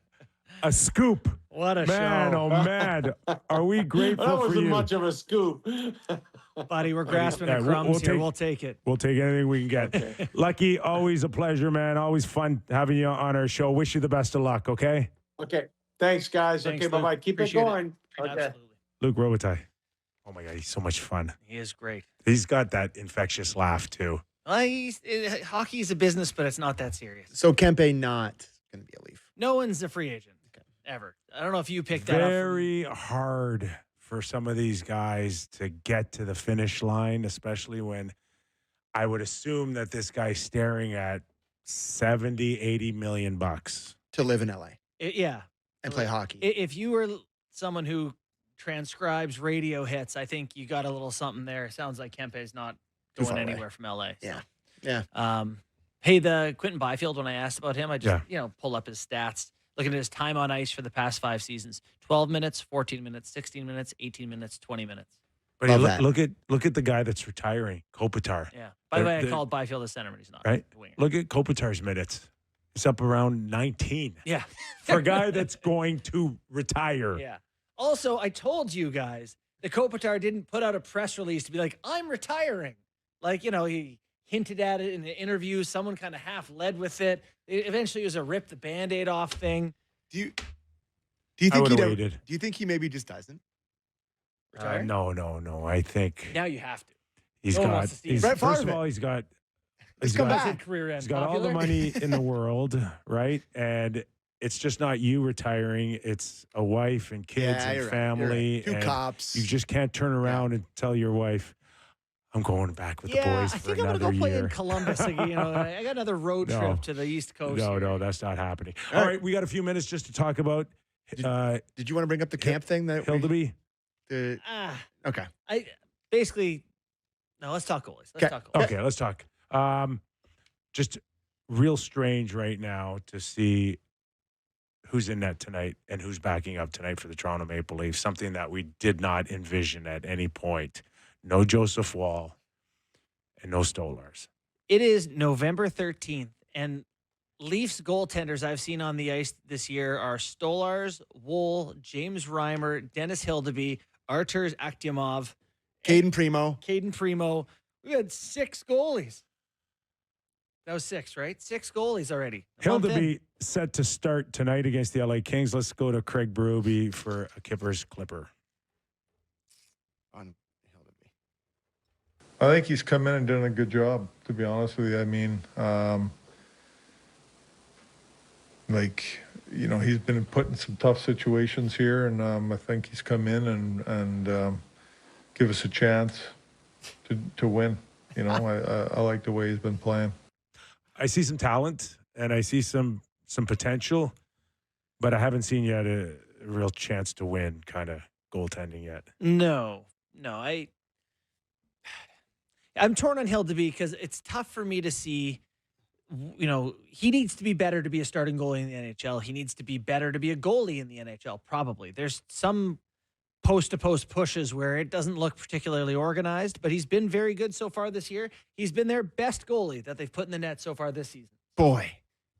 a scoop. What a man, show. Oh, man. Are we grateful that for wasn't you? much of a scoop. Buddy, we're grasping at crumbs here. We'll take it. We'll take anything we can get. Okay. Lucky, always a pleasure, man. Always fun having you on our show. Wish you the best of luck, okay? Okay. Thanks, guys. Thanks, okay, bye-bye. Keep Appreciate it going. it. Okay. Absolutely. Luc Robitaille. Oh, my God. He's so much fun. He is great. He's got that infectious laugh, too. Hockey's a business, but it's not that serious. So Kempe not going to be a Leaf. No one's a free agent ever. I don't know if you picked that up. Very hard for some of these guys to get to the finish line, especially when I would assume that this guy's staring at 70, 80 million bucks To live in LA Yeah. and play hockey. If you were someone who transcribes radio hits, I think you got a little something there. Sounds like Kempe's not Too going far away. anywhere from LA. So. Yeah. Hey, the Quentin Byfield, when I asked about him, I just, pull up his stats, looking at his time on ice for the past 5 seasons. 12 minutes, 14 minutes, 16 minutes, 18 minutes, 20 minutes. But look at the guy that's retiring, Kopitar. Yeah. By the way, I called Byfield a center, but he's not. Right? A winger. Look at Kopitar's minutes. He's up around 19. Yeah. For a guy that's going to retire. Yeah. Also, I told you guys that Kopitar didn't put out a press release to be like, I'm retiring. Like, he hinted at it in the interview. Someone kind of half led with it. Eventually, it was a rip the Band-Aid off thing. Do you think waited. Do you think he maybe just doesn't? Retire? No. I think Now you have to. he's No one got. wants to see Brett First of Favre. all, he's got. He's He's come got, back. Career end. he's got all the money in the world, right? And it's just not you retiring. It's a wife and kids and you're right, family. you're right. Two and cops. You just can't turn around and tell your wife, I'm going back with the boys I for think I'm another going to go play year. in Columbus. I got another road No. trip to the East Coast. No, that's not happening. All right, we got a few minutes just to talk about Did you want to bring up the camp thing that Hildeby. Okay. Let's talk goalies. Let's talk goalies. Okay, let's talk. Just real strange right now to see who's in net tonight and who's backing up tonight for the Toronto Maple Leafs, something that we did not envision at any point. No Joseph Wall and no Stolars. It is November 13th, and Leafs goaltenders I've seen on the ice this year are Stolars, Wool, James Reimer, Dennis Hildeby, Arturs Akhtyamov, Caden Primo. We had 6 goalies. That was 6, right? 6 goalies already. A month in. Hildeby set to start tonight against the LA Kings. Let's go to Craig Berube for a Kyper's Clipper. On Hildeby. I think he's come in and done a good job, to be honest with you. I mean, he's been put in some tough situations here, and I think he's come in and give us a chance to win. You know, I like the way he's been playing. I see some talent and I see some potential, but I haven't seen yet a real chance to win kind of goaltending yet. No, I'm torn on Hilda because it's tough for me to see. You know, he needs to be better to be a starting goalie in the NHL. He needs to be better to be a goalie in the NHL, probably. There's some post-to-post pushes where it doesn't look particularly organized, but he's been very good so far this year. He's been their best goalie that they've put in the net so far this season. Boy.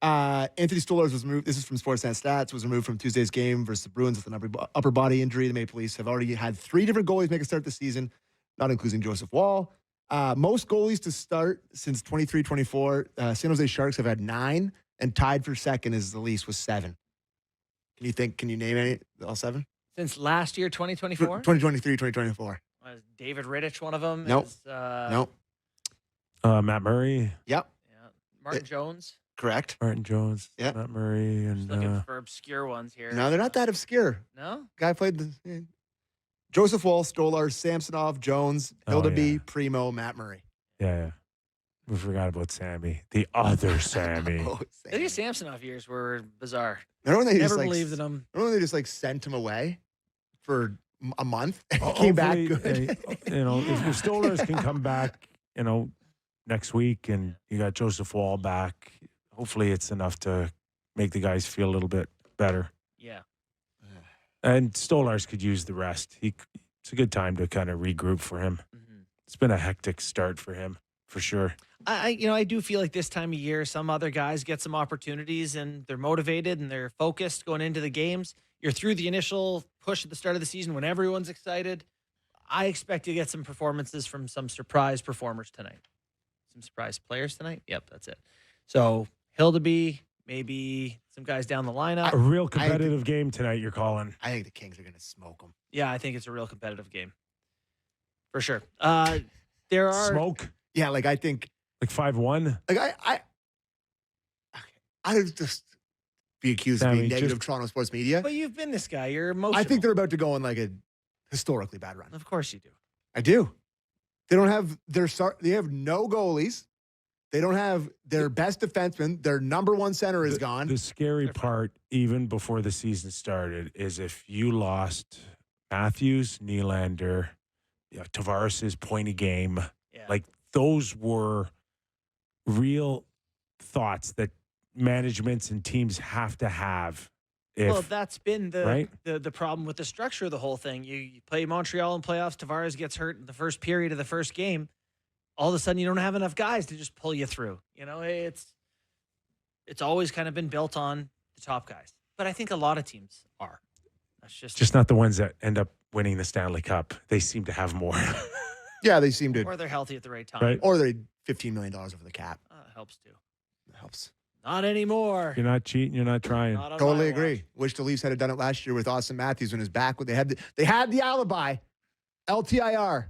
Anthony Stolarz was removed. This is from SportsNet Stats. Was removed from Tuesday's game versus the Bruins with an upper body injury. The Maple Leafs have already had 3 different goalies make a start this season, not including Joseph Wall. Most goalies to start since 23-24. San Jose Sharks have had 9, and tied for second is the Leafs with 7. Can you name any? All 7? Since last year, 2024? 2023, 2024. Was David Rittich one of them? Nope. Nope. Matt Murray. Yep. Yeah. Martin Jones. Correct. Martin Jones. Yep. Matt Murray. And Just looking for obscure ones here. No, they're not that obscure. No? Guy played Joseph Wall, Stolarz, Samsonov, Jones, Hildeby, Primo, Matt Murray. Yeah. We forgot about Sammy. The other Sammy. These Samsonov years were bizarre. Remember when they Never believed in him. Remember when they just sent him away for a month and he came back good? You know, if Stolarz can come back, you know, next week and you got Joseph Wall back, hopefully it's enough to make the guys feel a little bit better. Yeah. And Stolarz could use the rest. It's a good time to kind of regroup for him. Mm-hmm. It's been a hectic start for him, for sure. I do feel like this time of year, some other guys get some opportunities and they're motivated and they're focused going into the games. You're through the initial push at the start of the season when everyone's excited. I expect to get some performances from some surprise performers tonight. Some surprise players tonight? Yep, that's it. So, Hildeby, maybe some guys down the lineup. A real competitive game tonight, you're calling. I think the Kings are going to smoke them. Yeah, I think it's a real competitive game. For sure. There are... Smoke? Yeah, I think... 5-1? I would just be accused of being negative Toronto sports media. But you've been this guy. You're emotional. I think they're about to go on a historically bad run. Of course you do. I do. They don't have they have no goalies. They don't have their best defenseman. Their number one center is gone. The scary part, even before the season started, is if you lost Matthews, Nylander, Tavares' point a game, those were real thoughts that managements and teams have to have. Well, that's been the problem with the structure of the whole thing. You play Montreal in playoffs, Tavares gets hurt in the first period of the first game. All of a sudden, you don't have enough guys to just pull you through. You know, it's always kind of been built on the top guys. But I think a lot of teams are. That's just not the ones that end up winning the Stanley Cup. They seem to have more. Yeah, they seem to. Or they're healthy at the right time. Right. Or they're $15 million over the cap. It helps too. It helps. Not anymore. You're not cheating. You're not trying. Not on totally my agree. watch. Wish the Leafs had done it last year with Auston Matthews when his back. They had the alibi. LTIR.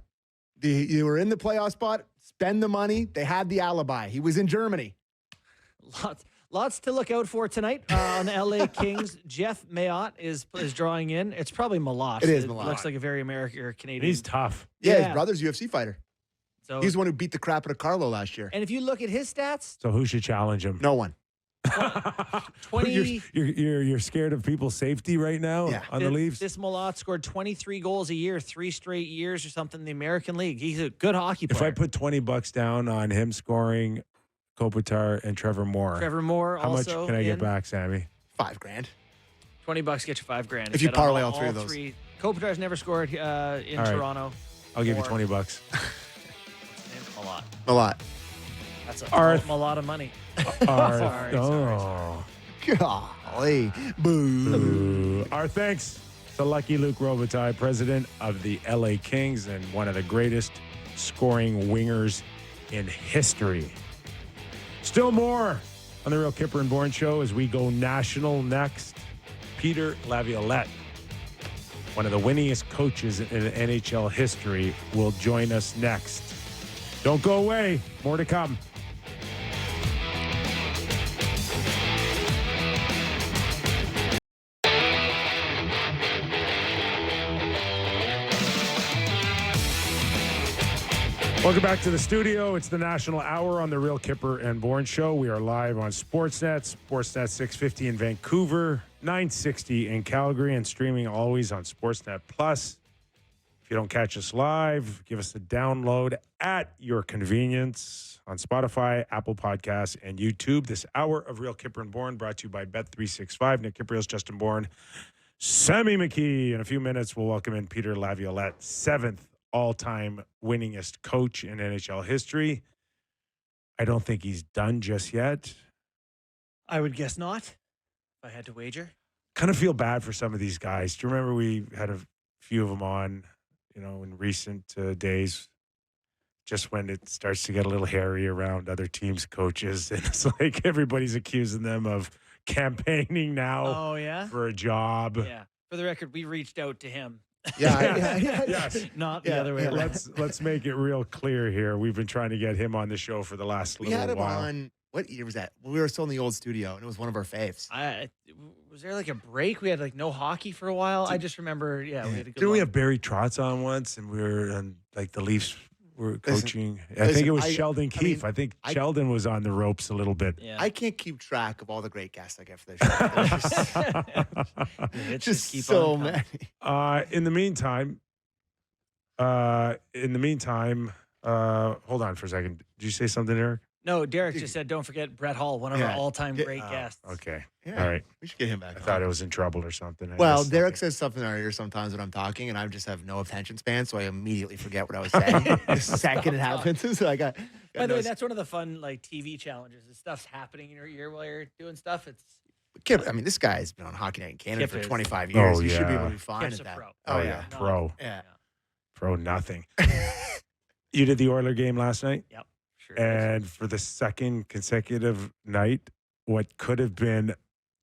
They were in the playoff spot. Spend the money. They had the alibi. He was in Germany. Lots to look out for tonight on the LA Kings. Jeff Mayotte is drawing in. It's probably Malott. It is Malott. Looks like a very American or Canadian. He's tough. Yeah, his brother's UFC fighter. So he's the one who beat the crap out of Carlo last year. And if you look at his stats, So who should challenge him? No one. 20. You're scared of people's safety right now on the Leafs? This Malott scored 23 goals a year, 3 straight years or something in the American League. He's a good hockey player. If I put $20 down on him scoring Kopitar and Trevor Moore, how much can I get back, Sammy? $5,000. $20 get you $5,000. If you parlay all three of those. Kopitar's never scored in Toronto. I'll give you $20. Malott. That's a lot of money. Sorry. Golly. Boo. Our thanks to Lucky Luc Robitaille, president of the LA Kings and one of the greatest scoring wingers in history. Still more on the Real Kyper and Bourne Show as we go national next. Peter Laviolette, one of the winningest coaches in NHL history, will join us next. Don't go away. More to come. Welcome back to the studio. It's the National Hour on the Real Kyper and Bourne Show. We are live on SportsNet, SportsNet 650 in Vancouver, 960 in Calgary, and streaming always on SportsNet Plus. If you don't catch us live, give us a download at your convenience on Spotify, Apple Podcasts, and YouTube. This hour of Real Kyper and Bourne brought to you by Bet365. Nick Kypreos, Justin Bourne, Sammy McKee. In a few minutes, we'll welcome in Peter Laviolette, 7th all-time winningest coach in NHL history. I don't think he's done just yet. I would guess not, if I had to wager. Kind of feel bad for some of these guys. Do you remember we had a few of them on, in recent days, just when it starts to get a little hairy around other teams' coaches, and it's like everybody's accusing them of campaigning now for a job. Yeah. For the record, we reached out to him. Yes. Not the other way around. Let's make it real clear here. We've been trying to get him on the show for the last little while. We had him on, what year was that? We were still in the old studio, and it was one of our faves. Was there like a break? We had like no hockey for a while. I just remember, we had a good Didn't we have Barry Trotz on once, and we were on, like, the Leafs were coaching? I think it was Sheldon Keefe. I think Sheldon was on the ropes a little bit. Yeah. I can't keep track of all the great guests I get for this show. It's just keep so on coming. many. In the meantime, hold on for a second. Did you say something, Eric? No, Derek just said, don't forget Brett Hall, one of our all-time great guests. Okay. Yeah, All right. we should get him back. I thought I was in trouble or something. Well, Derek says something in our ear sometimes when I'm talking, and I just have no attention span, so I immediately forget what I was saying. The second it happens, so I got. By the way, that's one of the fun TV challenges. Is stuff's happening in your ear while you're doing stuff. It's Kip, I mean, this guy's been on Hockey Night in Canada Kip for is. 25 years. Oh, He should be able yeah. to be fine Kip's at a that. pro. Oh, yeah. Pro. Yeah. Pro nothing. You did the Oiler game last night? Yep. Sure. And for the second consecutive night, what could have been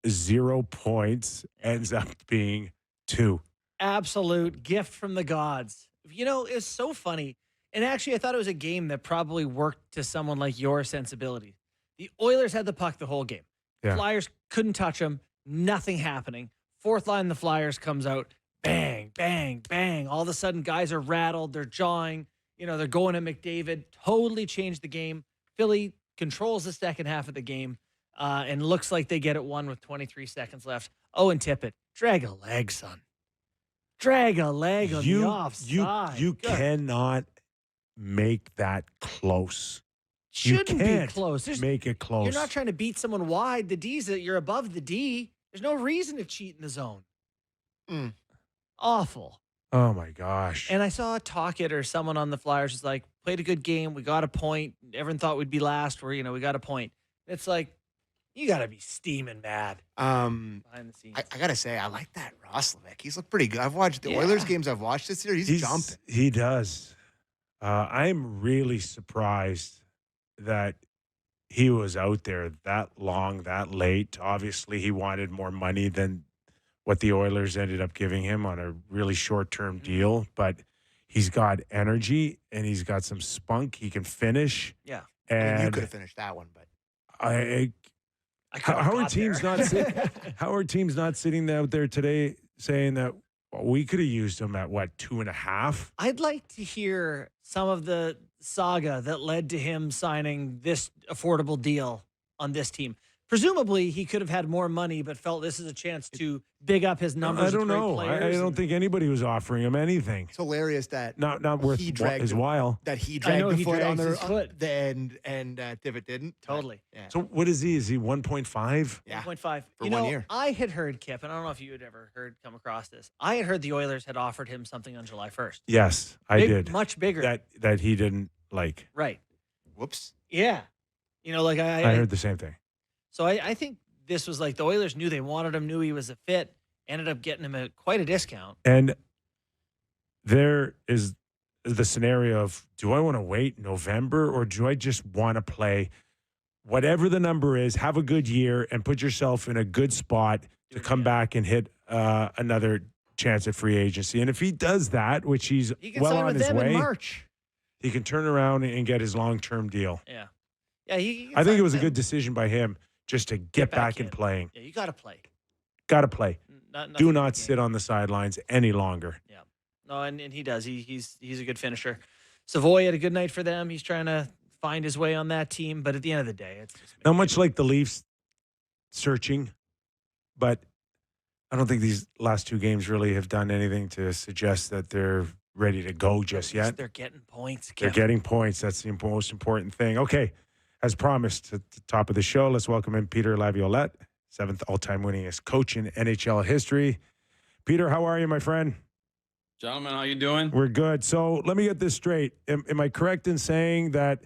0 points ends up being 2. Absolute gift from the gods. It's so funny. And actually, I thought it was a game that probably worked to someone like your sensibilities. The Oilers had the puck the whole game. Yeah. Flyers couldn't touch them. Nothing happening. Fourth line, the Flyers comes out. Bang, bang, bang. All of a sudden, guys are rattled. They're jawing. They're going at McDavid. Totally changed the game. Philly controls the second half of the game and looks like they get it won with 23 seconds left. Oh, and Tippett, drag a leg, son. Drag a leg on the offside. You cannot make that close. Shouldn't you can't be close. Make it close. You're not trying to beat someone wide. The D's that you're above the D. There's no reason to cheat in the zone. Awful. Oh my gosh. And I saw Talkett or someone on the Flyers was like, played a good game. We got a point. Everyone thought we'd be last. We got a point. It's like, you got to be steaming mad behind the scenes. I got to say, I like that Roslovic. He's looked pretty good. I've watched the Oilers games I've watched this year. He's jumping. He does. I'm really surprised that he was out there that long, that late. Obviously, he wanted more money than what the Oilers ended up giving him on a really short-term deal, but he's got energy and he's got some spunk. He can finish. Yeah. And you could have finished that one, but how are teams not sitting out there today saying that we could have used him at 2.5? I'd like to hear some of the saga that led to him signing this affordable deal on this team. Presumably, he could have had more money, but felt this is a chance to big up his numbers. I don't know. I don't think anybody was offering him anything. It's hilarious that not worth his while. That he dragged the foot on his foot. And Tippett didn't. Totally. Yeah. So what is he? Is he 1.5? Yeah. 1.5. For 1 year. I had heard, Kip, and I don't know if you had ever come across this. I had heard the Oilers had offered him something on July 1st. Yes, I did. Much bigger. That he didn't like. Right. Whoops. Yeah. I heard the same thing. So I think this was like the Oilers knew they wanted him, knew he was a fit, ended up getting him at quite a discount. And there is the scenario of, do I want to wait November or do I just want to play whatever the number is, have a good year, and put yourself in a good spot to come back and hit another chance at free agency? And if he does that, which he's well on his way, in March. He can turn around and get his long-term deal. Yeah. Yeah. I think it was a good decision by him just to get back in playing. Yeah, you got to play. Got to play. Do not game. sit on the sidelines any longer. Yeah. No, and he does. He's a good finisher. Savoy had a good night for them. He's trying to find his way on that team. But at the end of the day, it's Not much like the Leafs searching, but I don't think these last two games really have done anything to suggest that they're ready to go just yet. They're getting points. They're getting points. That's the most important thing. Okay, as promised at the top of the show, let's welcome in Peter Laviolette, 7th all-time winningest coach in NHL history. Peter, how are you, my friend? Gentlemen, how you doing? We're good. So let me get this straight. Am I correct in saying that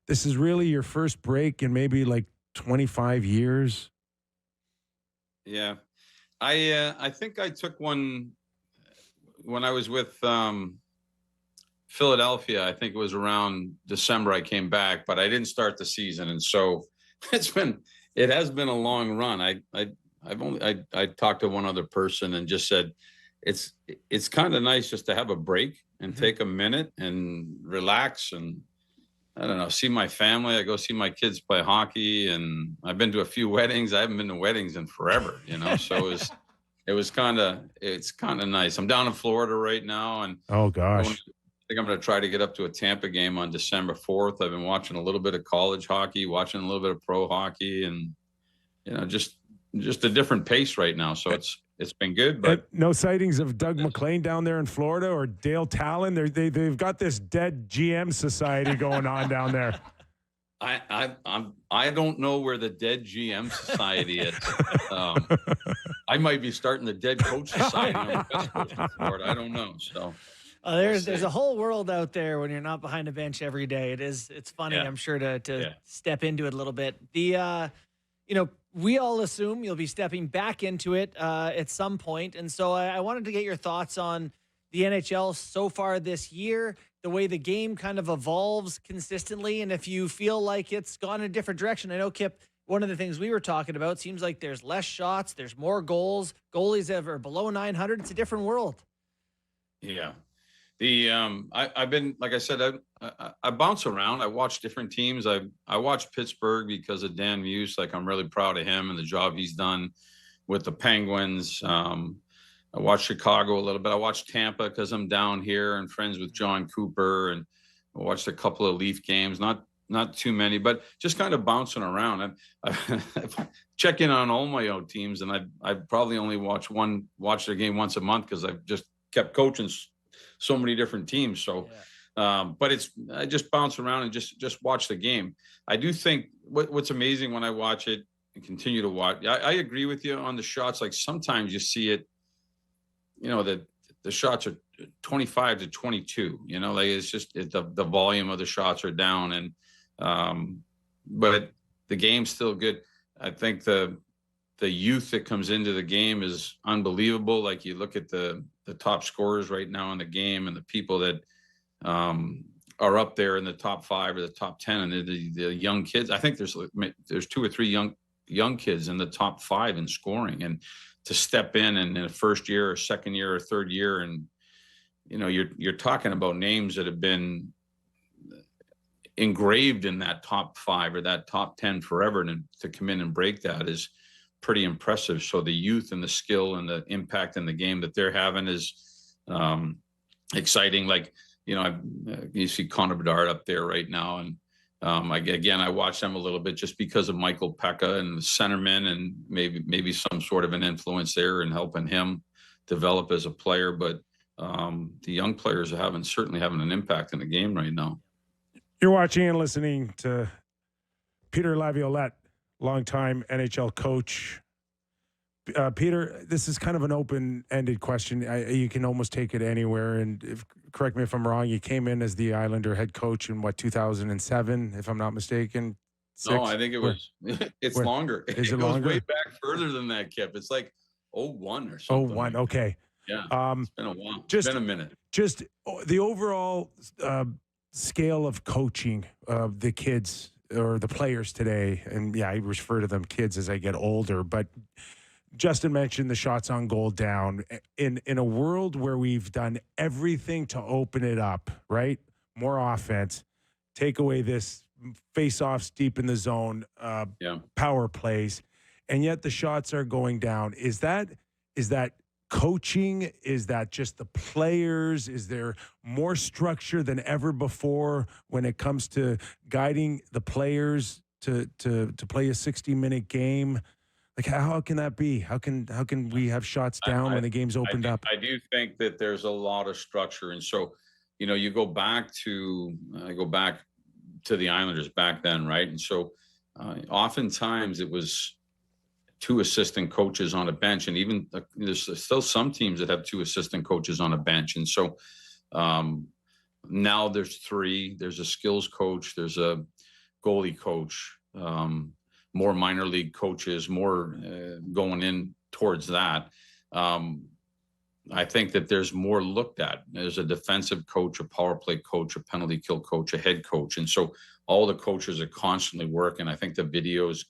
this is really your first break in maybe like 25 years? Yeah. I think I took one when I was with Philadelphia. I think it was around December I came back, but I didn't start the season. And so it has been a long run. I talked to one other person and just said, it's kind of nice just to have a break and take a minute and relax and, I don't know, see my family. I go see my kids play hockey, and I've been to a few weddings. I haven't been to weddings in forever, So it's kind of nice. I'm down in Florida right now, and oh gosh, I think I'm going to try to get up to a Tampa game on December 4th. I've been watching a little bit of college hockey, watching a little bit of pro hockey, and just a different pace right now. So it's been good, but no sightings of Doug McLean down there in Florida or Dale Talon. They've got this dead GM society going on down there. I don't know where the dead GM society is. I might be starting the dead coach society on the West Coast of Florida. I don't know. So there's a whole world out there when you're not behind a bench every day. It's funny. Yeah. I'm sure to step into it a little bit. We all assume you'll be stepping back into it at some point. And so I wanted to get your thoughts on the NHL so far this year, the way the game kind of evolves consistently, and if you feel like it's gone in a different direction. I know, Kip, one of the things we were talking about, seems like there's less shots, there's more goals, goalies are below 900. It's a different world. Yeah. I've been, like I said, I bounce around. I watch different teams. I watch Pittsburgh because of Dan Muse. Like, I'm really proud of him and the job he's done with the Penguins. I watch Chicago a little bit. I watch Tampa because I'm down here and friends with John Cooper, and I watched a couple of Leaf games, not too many, but just kind of bouncing around. I check in on all my own teams, and I probably only watch their game once a month because I've just kept coaching so many different teams. So, but I just bounce around and just watch the game. I do think what's amazing when I watch it and continue to watch, I agree with you on the shots. Like, sometimes you see it, that the shots are 25 to 22, like it's just the volume of the shots are down, and but the game's still good. I think the youth that comes into the game is unbelievable. Like, you look at the top scorers right now in the game and the people that are up there in the top 5 or the top 10, and the young kids. I think there's 2 or 3 young kids in the top 5 in scoring, and to step in a first year or second year or third year, and you're talking about names that have been engraved in that top 5 or that top 10 forever, and to come in and break that is pretty impressive. So the youth and the skill and the impact in the game that they're having is exciting. Like, you see Connor Bedard up there right now, and I watch them a little bit just because of Michael Pekka and the centerman, and maybe some sort of an influence there in helping him develop as a player. But the young players are certainly having an impact in the game right now. You're watching and listening to Peter Laviolette, longtime NHL coach. Peter, this is kind of an open-ended question. You can almost take it anywhere. And correct me if I'm wrong, you came in as the Islander head coach in 2007, if I'm not mistaken? 6? No, I think it was. It's longer. Is it goes longer? Way back further than that, Kip. It's like 01 or something. 01, like okay. Yeah, it's been a while. It's been a minute. Just the overall scale of coaching of the kids or the players today, and I refer to them kids as I get older, but Justin mentioned the shots on goal down. In a world where we've done everything to open it up, right? More offense, take away this face-offs deep in the zone, power plays, and yet the shots are going down. Is that coaching? Is that just the players? Is there more structure than ever before when it comes to guiding the players to play a 60-minute game? Like, how can that be? How can we have shots down when the game's opened up? I do think that there's a lot of structure. And so, you go back to the Islanders back then, right? And so oftentimes it was 2 assistant coaches on a bench, and even there's still some teams that have 2 assistant coaches on a bench. And so now there's 3. There's a skills coach, there's a goalie coach, more minor league coaches, more going in towards that. I think that there's more looked at. There's a defensive coach, a power play coach, a penalty kill coach, a head coach. And so all the coaches are constantly working. I think the videos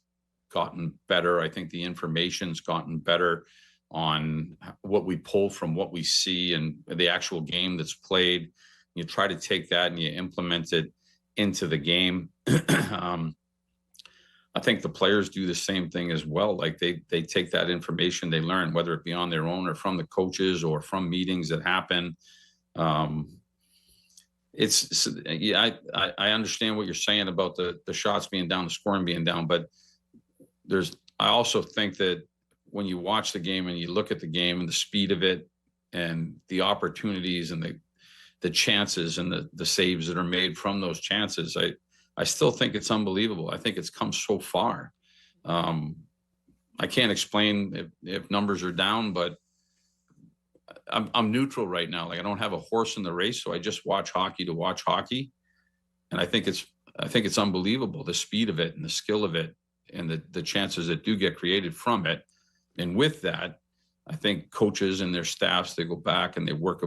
gotten better. I think the information's gotten better on what we pull from what we see and the actual game that's played. You try to take that and you implement it into the game. I think the players do the same thing as well. Like they take that information they learn, whether it be on their own or from the coaches or from meetings that happen. I understand what you're saying about the shots being down, the scoring being down, but I also think that when you watch the game and you look at the game and the speed of it and the opportunities and the chances and the saves that are made from those chances, I still think it's unbelievable. I think it's come so far. I can't explain if numbers are down, but I'm neutral right now. Like, I don't have a horse in the race, so I just watch hockey to watch hockey. And I think it's unbelievable, the speed of it and the skill of it, and the chances that do get created from it. And with that, I think coaches and their staffs, they go back and they work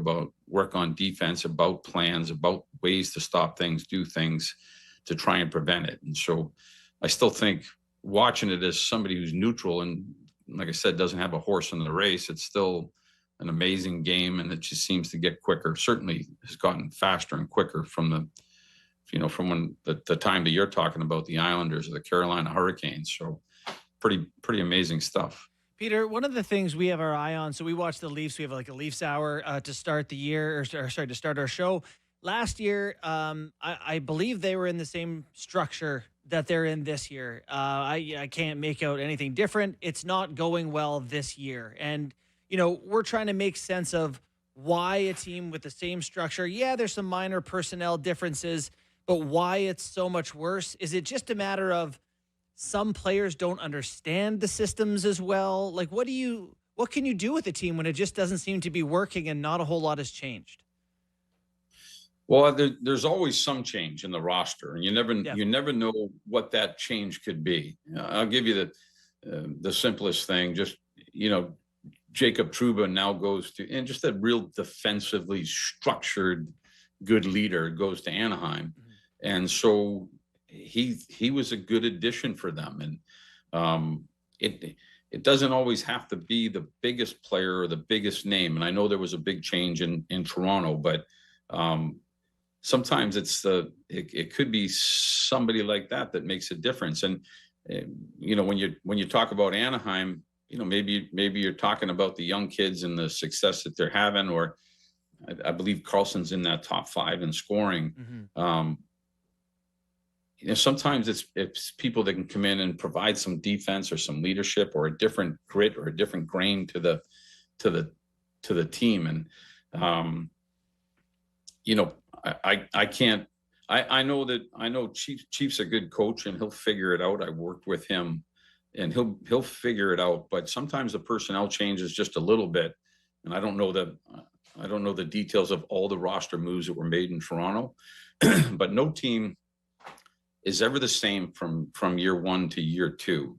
on defense, about plans, about ways to stop things, do things to try and prevent it. And so I still think, watching it as somebody who's neutral and, like I said, doesn't have a horse in the race, it's still an amazing game, and it just seems to get quicker. Certainly has gotten faster and quicker from when the time that you're talking about, the Islanders or the Carolina Hurricanes. So pretty amazing stuff. Peter, one of the things we have our eye on, so we watch the Leafs. We have like a Leafs hour to start the year, to start our show. Last year, I believe they were in the same structure that they're in this year. I can't make out anything different. It's not going well this year. And, we're trying to make sense of why a team with the same structure, there's some minor personnel differences, but why it's so much worse. Is it just a matter of some players don't understand the systems as well? Like, what can you do with a team when it just doesn't seem to be working and not a whole lot has changed? Well, there's always some change in the roster, and you never know what that change could be. I'll give you the simplest thing. Just, Jacob Trouba now goes to, and just a real defensively structured, good leader goes to Anaheim. Mm-hmm. And so he was a good addition for them. And it doesn't always have to be the biggest player or the biggest name. And I know there was a big change in Toronto, but sometimes it could be somebody like that makes a difference. And when you talk about Anaheim, maybe you're talking about the young kids and the success that they're having, or I believe Carlson's in that top 5 in scoring. Mm-hmm. Sometimes it's people that can come in and provide some defense or some leadership or a different grit or a different grain to the team. And I know Chief's a good coach and he'll figure it out. I worked with him and he'll figure it out, but sometimes the personnel changes just a little bit. And I don't know the details of all the roster moves that were made in Toronto, but no team is ever the same from year 1 to year 2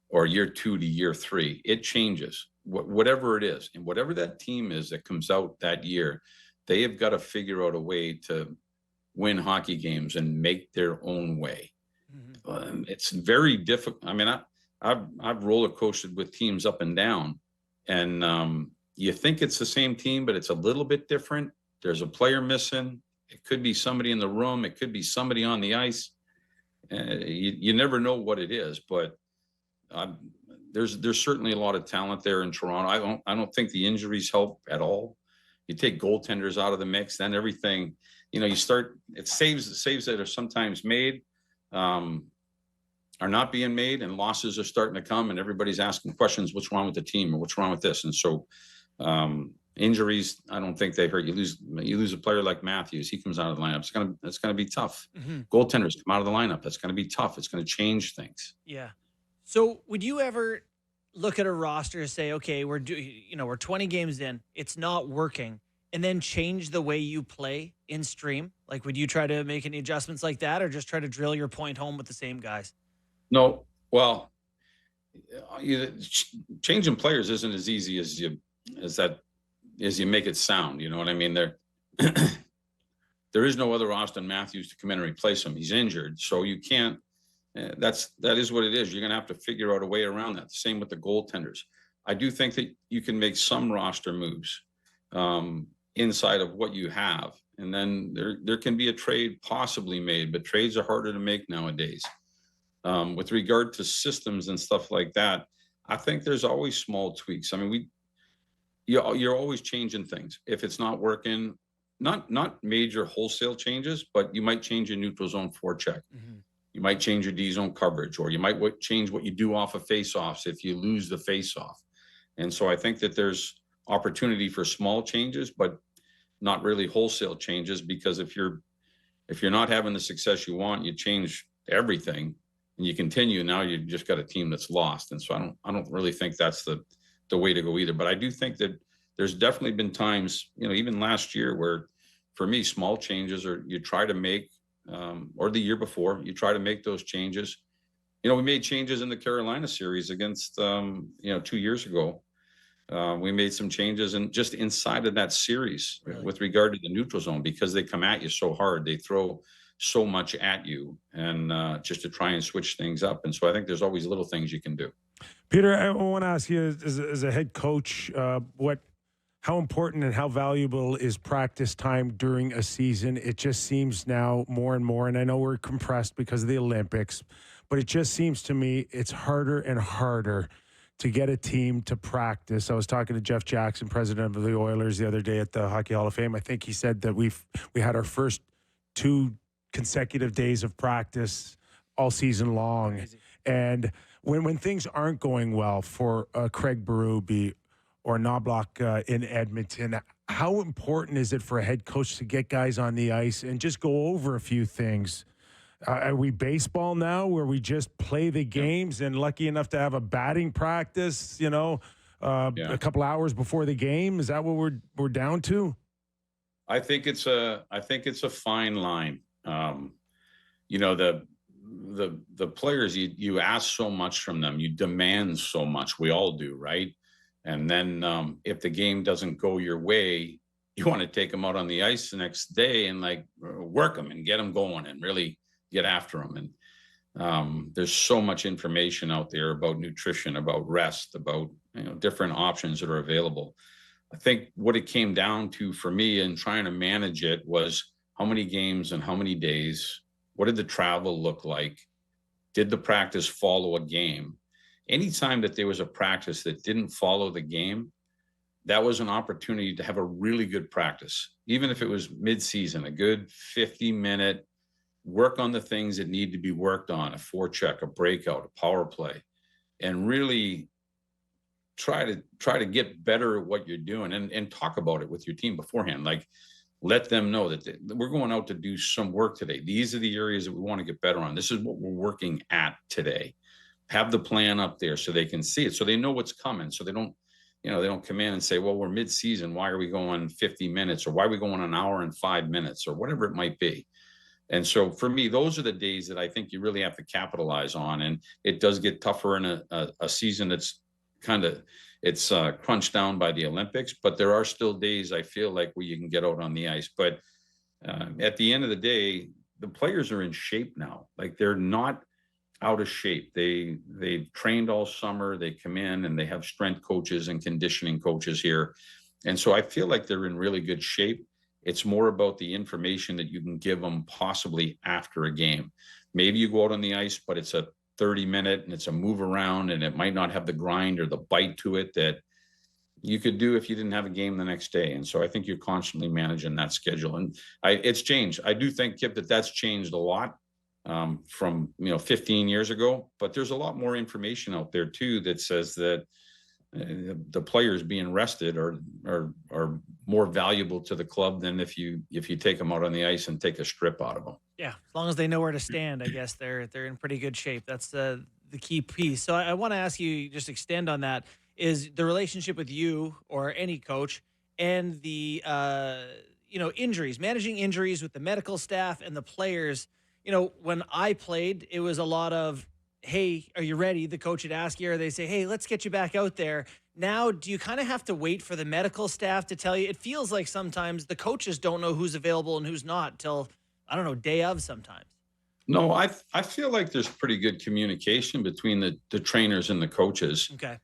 or year 2 to year 3. It changes, whatever it is. And whatever that team is that comes out that year, they have got to figure out a way to win hockey games and make their own way. Mm-hmm. It's very difficult. I mean, I've roller coasted with teams up and down, and you think it's the same team, but it's a little bit different. There's a player missing. It could be somebody in the room. It could be somebody on the ice. You never know what it is, but there's certainly a lot of talent there in Toronto. I don't think the injuries help at all. You take goaltenders out of the mix, then everything, you start, it saves that are sometimes made, are not being made, and losses are starting to come, and everybody's asking questions, what's wrong with the team, or what's wrong with this? And so injuries, I don't think they hurt. You lose a player like Matthews, he comes out of the lineup. It's gonna be tough. Mm-hmm. Goaltenders come out of the lineup. That's gonna be tough. It's gonna change things. Yeah. So would you ever look at a roster and say, okay, we're 20 games in, it's not working, and then change the way you play in stream? Like, would you try to make any adjustments like that, or just try to drill your point home with the same guys? No, well, changing players isn't as easy as you make it sound. You know what I mean? There is no other Auston Matthews to come in and replace him. He's injured, so you can't. That is what it is. You're going to have to figure out a way around that. Same with the goaltenders. I do think that you can make some roster moves inside of what you have, and then there can be a trade possibly made, but trades are harder to make nowadays. With regard to systems and stuff like that, I think there's always small tweaks. I mean, you're always changing things. If it's not working, not major wholesale changes, but you might change your neutral zone forecheck. Mm-hmm. You might change your D zone coverage, or you might change what you do off of faceoffs if you lose the faceoff. And so I think that there's opportunity for small changes, but not really wholesale changes, because if you're not having the success you want, you change everything and you continue. Now you've just got a team that's lost. And so I don't really think that's the way to go either. But I do think that there's definitely been times, even last year, where for me, small changes you try to make, or the year before, you try to make those changes. We made changes in the Carolina series against, 2 years ago. We made some changes and just inside of that series with regard to the neutral zone, because they come at you so hard. They throw so much at you, and just to try and switch things up. And so I think there's always little things you can do. Peter, I want to ask you, as a head coach, how important and how valuable is practice time during a season? It just seems now more and more, and I know we're compressed because of the Olympics, but it just seems to me it's harder and harder to get a team to practice. I was talking to Jeff Jackson, president of the Oilers, the other day at the Hockey Hall of Fame. I think he said that we had our first 2 consecutive days of practice all season long. Crazy. And when things aren't going well for Craig Berube or Knobloch in Edmonton, how important is it for a head coach to get guys on the ice and just go over a few things? Are we baseball now, where we just play the games and lucky enough to have a batting practice, a couple hours before the game? Is that what we're down to? I think it's a fine line. The players, you ask so much from them, you demand so much. We all do, right? And then if the game doesn't go your way, you want to take them out on the ice the next day and work them and get them going and really get after them. And there's so much information out there about nutrition, about rest, about different options that are available. I think what it came down to for me in trying to manage it was how many games and how many days. What did the travel look like? Did the practice follow a game? Anytime that there was a practice that didn't follow the game, that was an opportunity to have a really good practice. Even if it was mid-season, a good 50-minute work on the things that need to be worked on, a forecheck, a breakout, a power play, and really try to get better at what you're doing and talk about it with your team beforehand. Let them know that we're going out to do some work today. These are the areas that we want to get better on. This is what we're working at today. Have the plan up there so they can see it, so they know what's coming. So they don't come in and say, well, we're mid-season. Why are we going 50 minutes? Or why are we going an hour and 5 minutes? Or whatever it might be. And so for me, those are the days that I think you really have to capitalize on. And it does get tougher in a season that's it's crunched down by the Olympics, but there are still days I feel like where you can get out on the ice. But at the end of the day, the players are in shape now. They're not out of shape. They've trained all summer. They come in and they have strength coaches and conditioning coaches here. And so I feel like they're in really good shape. It's more about the information that you can give them possibly after a game. Maybe you go out on the ice, but it's a 30-minute and it's a move around and it might not have the grind or the bite to it that you could do if you didn't have a game the next day. And so I think you're constantly managing that schedule. And it's changed. I do think, Kip, that's changed a lot from 15 years ago. But there's a lot more information out there too that says that the players being rested are more valuable to the club than if you take them out on the ice and take a strip out of them. Yeah, as long as they know where to stand, I guess they're in pretty good shape. That's the key piece. So I want to ask you, just extend on that, is the relationship with you or any coach and the injuries, managing injuries with the medical staff and the players. When I played, it was a lot of, hey, are you ready? The coach would ask you, or they say, hey, let's get you back out there. Now, do you kind of have to wait for the medical staff to tell you? It feels like sometimes the coaches don't know who's available and who's not till, I don't know, day of sometimes. No, I feel like there's pretty good communication between the trainers and the coaches. Okay.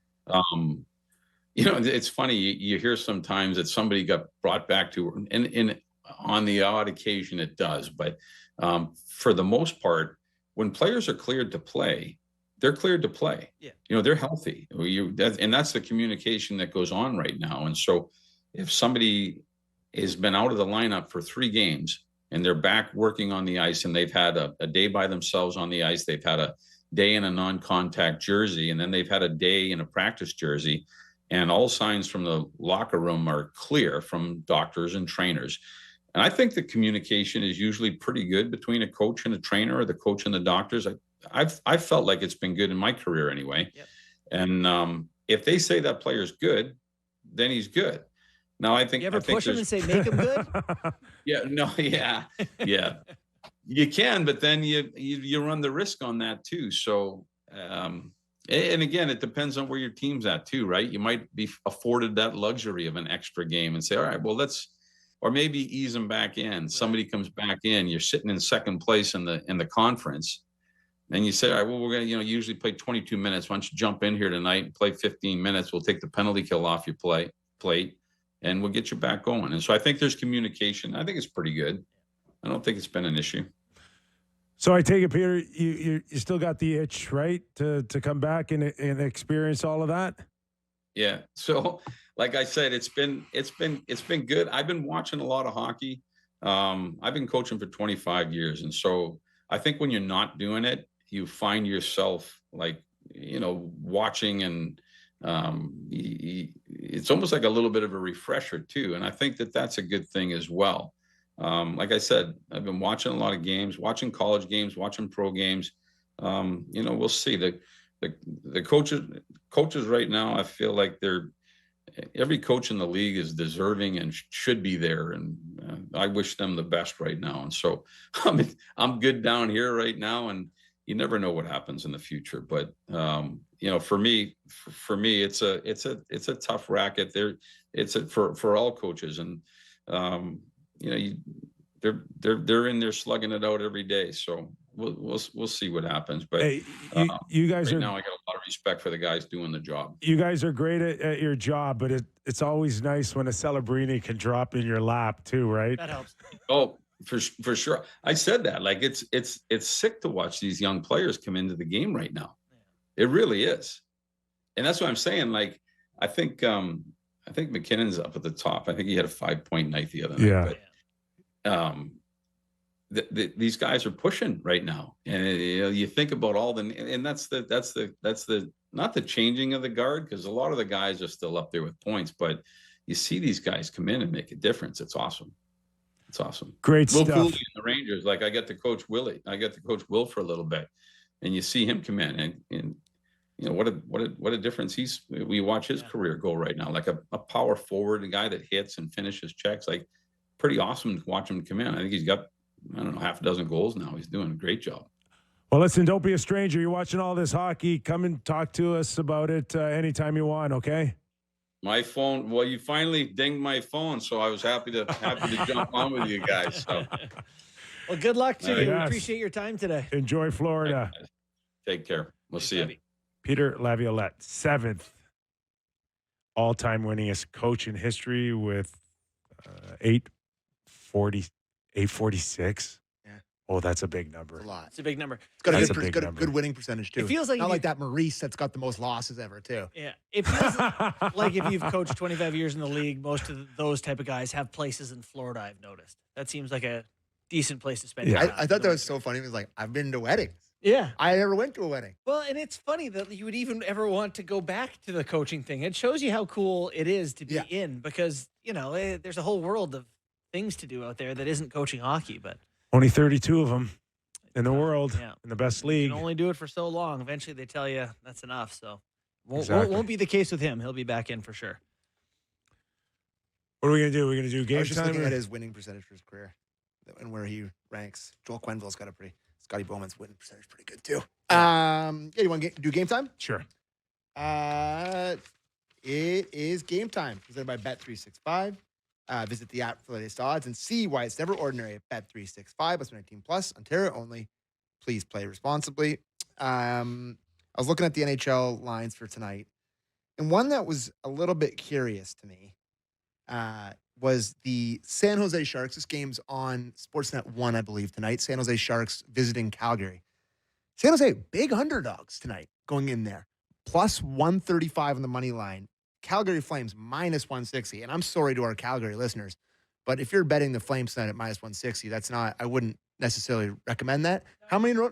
It's funny. You hear sometimes that somebody got brought back to, and on the odd occasion it does, but for the most part, when players are cleared to play, they're cleared to play. Yeah. They're healthy. And that's the communication that goes on right now. And so if somebody has been out of the lineup for 3 games and they're back working on the ice and they've had a day by themselves on the ice, they've had a day in a non-contact jersey, and then they've had a day in a practice jersey, and all signs from the locker room are clear from doctors and trainers. And I think the communication is usually pretty good between a coach and a trainer, or the coach and the doctors. I've felt like it's been good in my career anyway. Yep. And if they say that player's good, then he's good. Now, I think you ever push him and say, make him good? Yeah. You can, but then you run the risk on that too. So, and again, it depends on where your team's at too, right? You might be afforded that luxury of an extra game and say, all right, well, or maybe ease them back in. Somebody comes back in, you're sitting in second place in the conference. And you say, all right, well, we're going to, usually play 22 minutes. Why don't you jump in here tonight and play 15 minutes? We'll take the penalty kill off your plate and we'll get you back going. And so I think there's communication. I think it's pretty good. I don't think it's been an issue. So I take it, Peter, you still got the itch, right, to come back and experience all of that? Yeah. So, like I said, it's been good. I've been watching a lot of hockey. I've been coaching for 25 years, and so I think when you're not doing it, you find yourself watching, and it's almost like a little bit of a refresher too. And I think that's a good thing as well. Like I said, I've been watching a lot of games, watching college games, watching pro games. We'll see. The coaches right now, I feel like every coach in the league is deserving and should be there. And I wish them the best right now. And so I'm good down here right now, and you never know what happens in the future. But for me, it's a tough racket there. For all coaches, and they're in there slugging it out every day. So we'll see what happens. But hey, you guys right now, I got a lot of respect for the guys doing the job. You guys are great at your job, but it's always nice when a Celebrini can drop in your lap too, right? That helps. Oh, for sure. I said that. Like it's sick to watch these young players come into the game right now. It really is. And that's what I'm saying. Like, I think McKinnon's up at the top. I think he had a 5-point night the other night. Yeah. But these guys are pushing right now, and you think about all and that's the not the changing of the guard, because a lot of the guys are still up there with points, but you see these guys come in and make a difference. It's awesome. It's awesome. Great Will stuff. Cooley in the Rangers, like I got to coach Willie. I got to coach Will for a little bit, and you see him come in, and what a difference we watch his career go right now. Like a power forward, a guy that hits and finishes checks. Like, pretty awesome to watch him come in. I think he's got, I don't know, half a dozen goals now. He's doing a great job. Well, listen, don't be a stranger. You're watching all this hockey. Come and talk to us about it anytime you want, okay? My phone, well, you finally dinged my phone, so I was happy to jump on with you guys. So. Well, good luck to you. Yes. Appreciate your time today. Enjoy Florida. Take care. We'll see you. Peter Laviolette, 7th all-time winningest coach in history with 846. Yeah. Oh, that's a big number. It's a lot. It's a big number. It's got That's a a big good, number. good winning percentage, too. It feels like not if like that Maurice that's got the most losses ever, too. Yeah. It feels like if you've coached 25 years in the league, most of those type of guys have places in Florida, I've noticed. That seems like a decent place to spend your time. I thought that was so funny. It was like, I've been to weddings. Yeah. I never went to a wedding. Well, and it's funny that you would even ever want to go back to the coaching thing. It shows you how cool it is to be in because, there's a whole world of things to do out there that isn't coaching hockey, but Only 32 of them in the world, in the best you league. can only do it for so long. Eventually they tell you that's enough. So Exactly. won't be the case with him. He'll be back in for sure. What are we going to do? We're going to do I game was just time? looking or- at his winning percentage for his career and where he ranks. Joel Quenneville's got a Scotty Bowman's winning percentage pretty good, too. You want to do game time? Sure. It is game time, presented by Bet365. Visit the app for the latest odds and see why it's never ordinary at Bet365. Plus 19 plus, Ontario only. Please play responsibly. I was looking at the NHL lines for tonight, and one that was a little bit curious to me was the San Jose Sharks. This game's on Sportsnet 1, I believe, tonight. San Jose Sharks visiting Calgary. San Jose, big underdogs tonight going in there. Plus 135 on the money line. Calgary Flames minus 160. And I'm sorry to our Calgary listeners, but if you're betting the Flames tonight at minus 160, I wouldn't necessarily recommend that. How many in a row?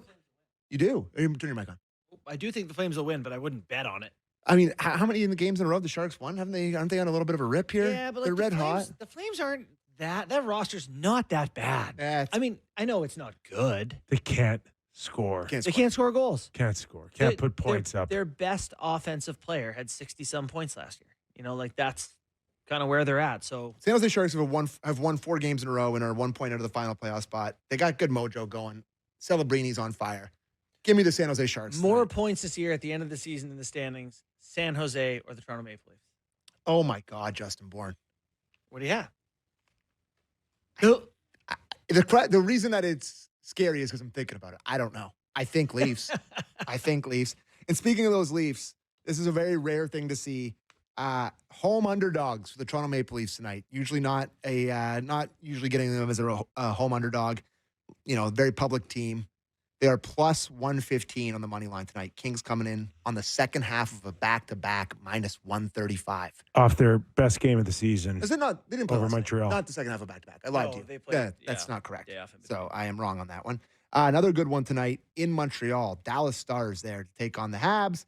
You do? Turn your mic on. I do think the Flames will win, but I wouldn't bet on it. I mean, how many in the games in a row the Sharks won? Aren't they on a little bit of a rip here? Yeah, but they're the red Flames, hot. The Flames aren't that roster's not that bad. I mean, I know it's not good. They can't score. They can't score goals. Can't score. Can't put points up. Their best offensive player had 60-some points last year. That's kind of where they're at. So San Jose Sharks have won 4 games in a row and are 1 point out of the final playoff spot. They got good mojo going. Celebrini's on fire. Give me the San Jose Sharks. More points this year at the end of the season in the standings, San Jose or the Toronto Maple Leafs. Oh, my God, Justin Bourne. What do you have? The reason that it's scary is because I'm thinking about it. I don't know. I think Leafs. And speaking of those Leafs, this is a very rare thing to see. Home underdogs for the Toronto Maple Leafs tonight. Usually not usually getting them as a home underdog. Very public team. They are plus 115 on the money line tonight. Kings coming in on the second half of a back-to-back minus 135. Off their best game of the season. Is it not? They didn't play over last night. Montreal. Not the second half of back-to-back. I lied to you. They played, That's not correct. day off in between. So I am wrong on that one. Another good one tonight in Montreal. Dallas Stars there to take on the Habs.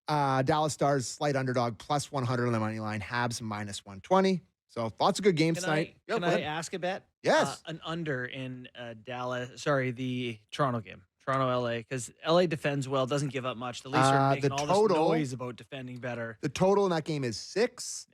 Dallas Stars, slight underdog, plus 100 on the money line. Habs minus 120. So lots of good games tonight. Can I ask a bet? Yes. An under in the Toronto game. Toronto-LA, because LA defends well, doesn't give up much. The Leafs are making all this noise about defending better. The total in that game is 6.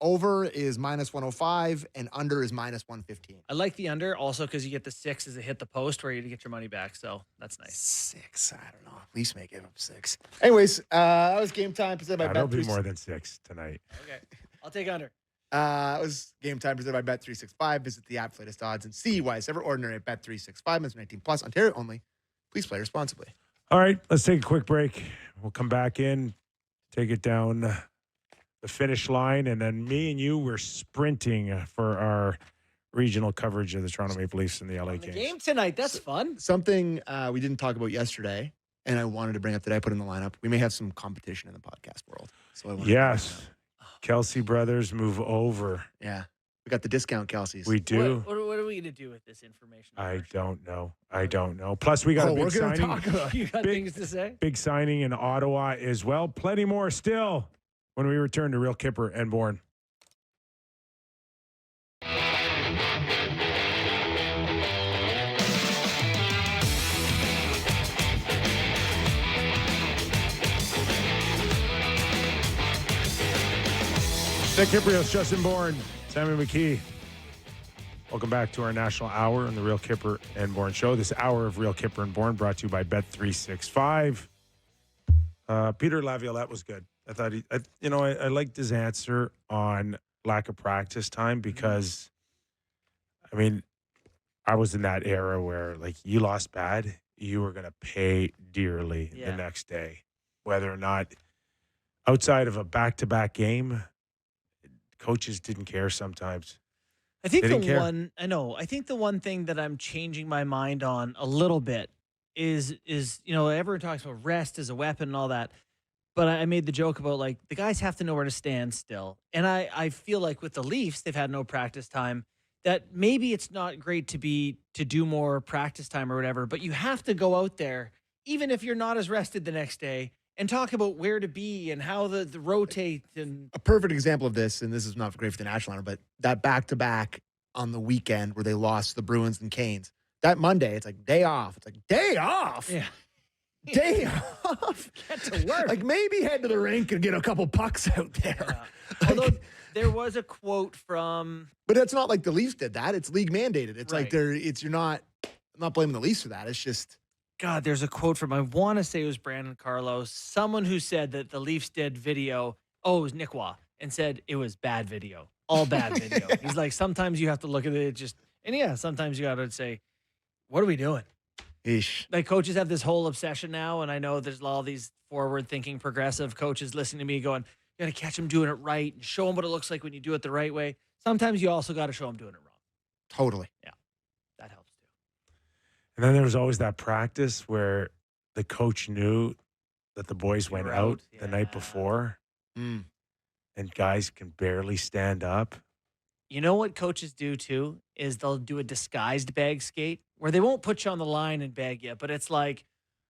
Over is minus 105, and under is minus 115. I like the under also because you get the 6 as a hit the post where you get your money back. So that's nice. 6. I don't know. At least make it up 6. Anyways, that was game time presented by That'll Bet365. be more than 6 tonight. Okay. I'll take under. It was game time presented by Bet365. Visit the app for latest odds and see why it's ever ordinary at Bet365. It's 19 plus, Ontario only. Please play responsibly. All right, let's take a quick break. We'll come back in, take it down the finish line, and then me and you were sprinting for our regional coverage of the Toronto Maple Leafs and the LA The Kings. game tonight, that's fun. Something we didn't talk about yesterday, and I wanted to bring up today, I put in the lineup. We may have some competition in the podcast world. So I wanted Yes. Kelsey brothers move over. Yeah. We got the discount Kelseys. We do. What are we going to do with this information? I don't know. Plus, we got a big signing. Talk about You got things to say? Big signing in Ottawa as well. Plenty more still when we return to Real Kyper and Bourne. Kypreos, Justin Bourne, Sam McKee. Welcome back to our national hour on the Real Kyper and Bourne show. This hour of Real Kyper and Bourne brought to you by Bet365. Peter Laviolette was good. I thought I liked his answer on lack of practice time because, I mean, I was in that era where like you lost bad, you were going to pay dearly the next day, whether or not outside of a back-to-back game. Coaches didn't care sometimes. I think They didn't care. I think the one thing that I'm changing my mind on a little bit is everyone talks about rest as a weapon and all that. But I made the joke about like the guys have to know where to stand still. And I feel like with the Leafs, they've had no practice time, that maybe it's not great to do more practice time or whatever, but you have to go out there, even if you're not as rested the next day, and talk about where to be and how the rotate. And A perfect example of this, and this is not great for the national honor, but that back-to-back on the weekend where they lost to the Bruins and Canes. That Monday, it's like day off. It's like, day off? yeah. Day off? Get to work. Like maybe head to the rink and get a couple pucks out there. Yeah. Although there was a quote from, But it's not like the Leafs did that. It's league mandated. It's like Right. I'm not blaming the Leafs for that. It's just, God, there's a quote from, I want to say it was Brandon Carlos, someone who said that the Leafs did video. Oh, it was Nick Waugh, and said it was bad video, all bad video. He's like, sometimes you have to look at it sometimes you got to say, what are we doing? ish. Like coaches have this whole obsession now, and I know there's all these forward-thinking, progressive coaches listening to me going, you got to catch them doing it right and show them what it looks like when you do it the right way. Sometimes you also got to show them doing it wrong. Totally. That helps too. And then there was always that practice where the coach knew that the boys went were out out, the night yeah. before Mm. and guys can barely stand up. You know what coaches do too is they'll do a disguised bag skate where they won't put you on the line and bag you, but it's like,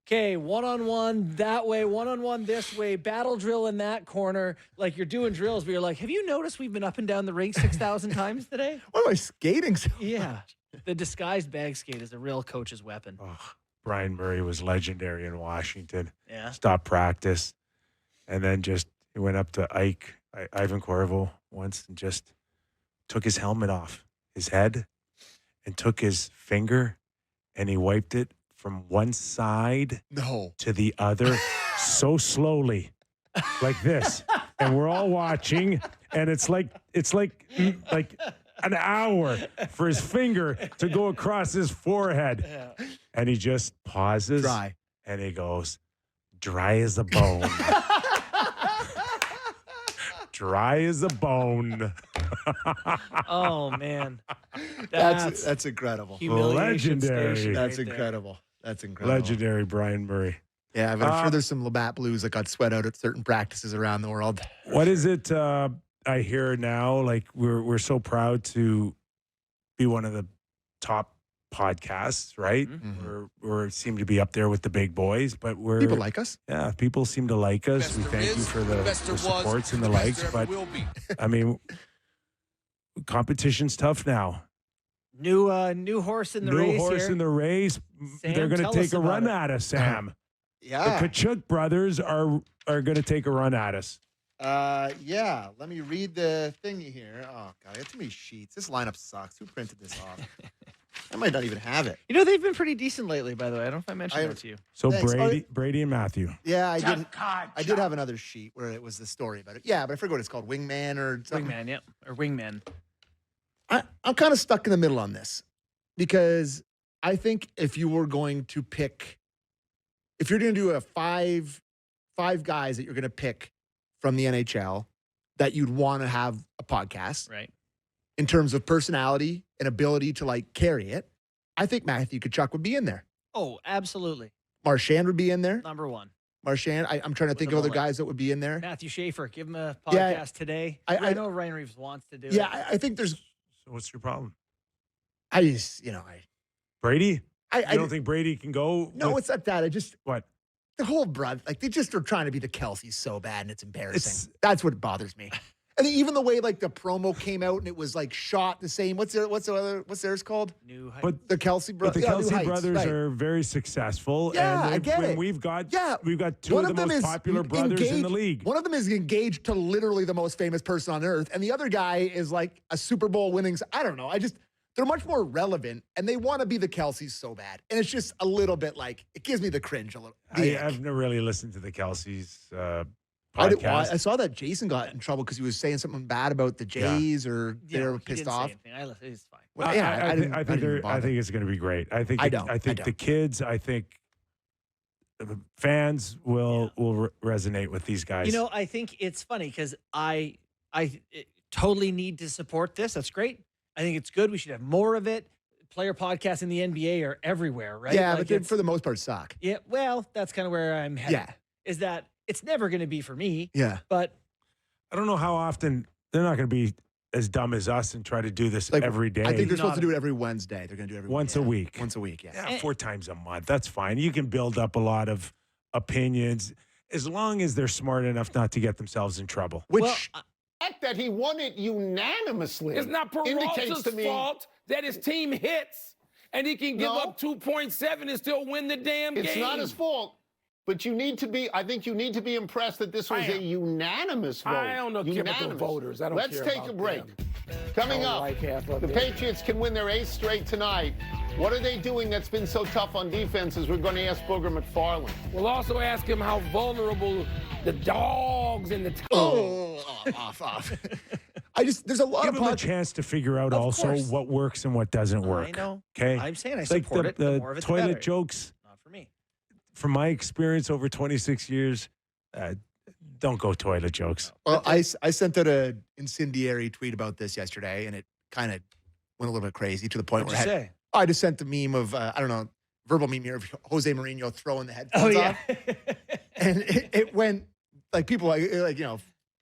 okay, one-on-one that way, one-on-one this way, battle drill in that corner. Like you're doing drills, but you're like, have you noticed we've been up and down the rink 6,000 times today? Why am I skating so Yeah. The disguised bag skate is a real coach's weapon. Oh, Brian Murray was legendary in Washington. Yeah. Stopped practice. And then he went up to Ivan Corvo once and just took his helmet off his head and took his finger and he wiped it from one side No. to the other so slowly, like this. And we're all watching, and it's like an hour for his finger to go across his forehead. Yeah. And he just pauses. Dry. And he goes, dry as a bone. Dry as a bone. Oh, man. That's incredible. Humiliation Legendary. station That's right there. incredible. That's incredible. Legendary Brian Murray. Yeah, but I'm sure there's some Labatt Blues that got sweat out at certain practices around the world. What is it I hear now? Like we're so proud to be one of the top podcasts, right? Mhm. We're seem to be up there with the big boys, but People like us. yeah, people seem to like us. We thank you for the supports and the likes, but I mean, competition's tough now. New horse in the race New horse here. in the race. Sam, They're going to tell take us a about run it. at us, Sam. Yeah. The Tkachuk brothers are going to take a run at us. Yeah. Let me read the thingy here. Oh, God, I got too many sheets. This lineup sucks. Who printed this off? I might not even have it. You know, they've been pretty decent lately, by the way. I don't know if I mentioned I- that to you. So Thanks. Brady and Matthew. Yeah, I did have another sheet where it was the story about it. Yeah, but I forget what it's called. Wingman or something. Wingman, yep. Or Wingmen. I'm kind of stuck in the middle on this because I think if you were going to pick, if you're going to do a five guys that you're going to pick from the NHL that you'd want to have a podcast Right. in terms of personality and ability to like carry it, I think Matthew Tkachuk would be in there. Oh, absolutely. Marchand would be in there. Number one. Marchand. I'm trying to With think the of other mullet. guys that would be in there. Matthew Schaefer, give him a Yeah, podcast today. I- I know Ryan Reeves wants to do Yeah, it. I think there's. So what's your problem? I just, Brady? I You don't think Brady can go? No, with- it's not that. I just what? the whole broad, like they just are trying to be the Kelseys so bad, and it's embarrassing. It's- That's what bothers me. And even the way like the promo came out and it was like shot the same. What's theirs called? New height. But The Kelsey but brothers. the Kelsey brothers are very successful. Yeah, and I get when it. we've got Yeah, two of the most popular brothers in the league. One of them is engaged to literally the most famous person on earth, and the other guy is like a Super Bowl winning. I don't know. They're much more relevant, and they want to be the Kelseys so bad, and it's just a little bit like it gives me the cringe a little. I've never really listened to the Kelseys I podcast. saw that Jason got in trouble because he was saying something bad about the Jays or Yeah, they were he pissed didn't say off. anything. It's fine. Well, I didn't- think didn't I bother. think it's going to be great. I think I don't. the kids. I think the fans will resonate with these guys. You know, I think it's funny because I totally need to support this. That's great. I think it's good. We should have more of it. Player podcasts in the NBA are everywhere, right? Yeah, Like, but they, it's- for the most part, suck. yeah, well, that's kind of where I'm headed. Yeah. Is that it's never going to be for me, Yeah. but I don't know how often they're not going to be as dumb as us and try to do this Like, every day. I think they're supposed Not to do it every Wednesday. They're going to do it every once a week. Once a week, yeah. Yeah, 4 times a month. That's fine. You can build up a lot of opinions as long as they're smart enough not to get themselves in trouble. Which well, fact that he won it unanimously. It's not indicates Peralta's to me fault that his team hits and he can give No. up 2.7 and still win the damn game. it's not his fault. But you need to be, I think you need to be impressed that this was a unanimous vote. I don't know care about the Unanimous. voters. I don't Let's care take about a break. them. Coming I don't up, like half of the it. Patriots can win their 8th straight tonight. What are they doing that's been so tough on defenses? We're going to ask Booger McFarland. We'll also ask him how vulnerable the dogs and the off. There's a lot Give of them a chance to figure out Of also course. what works and what doesn't work. I know. Okay? I'm saying I It's like support it. The the more of it, the toilet better. jokes, Not for me. from my experience over 26 years, don't go toilet jokes. Well, I sent out an incendiary tweet about this yesterday, and it kind of went a little bit crazy to the point What'd where you say? I just sent the meme of, I don't know, verbal meme here of Jose Mourinho throwing the Oh headphones yeah. off. And it went, like, people, like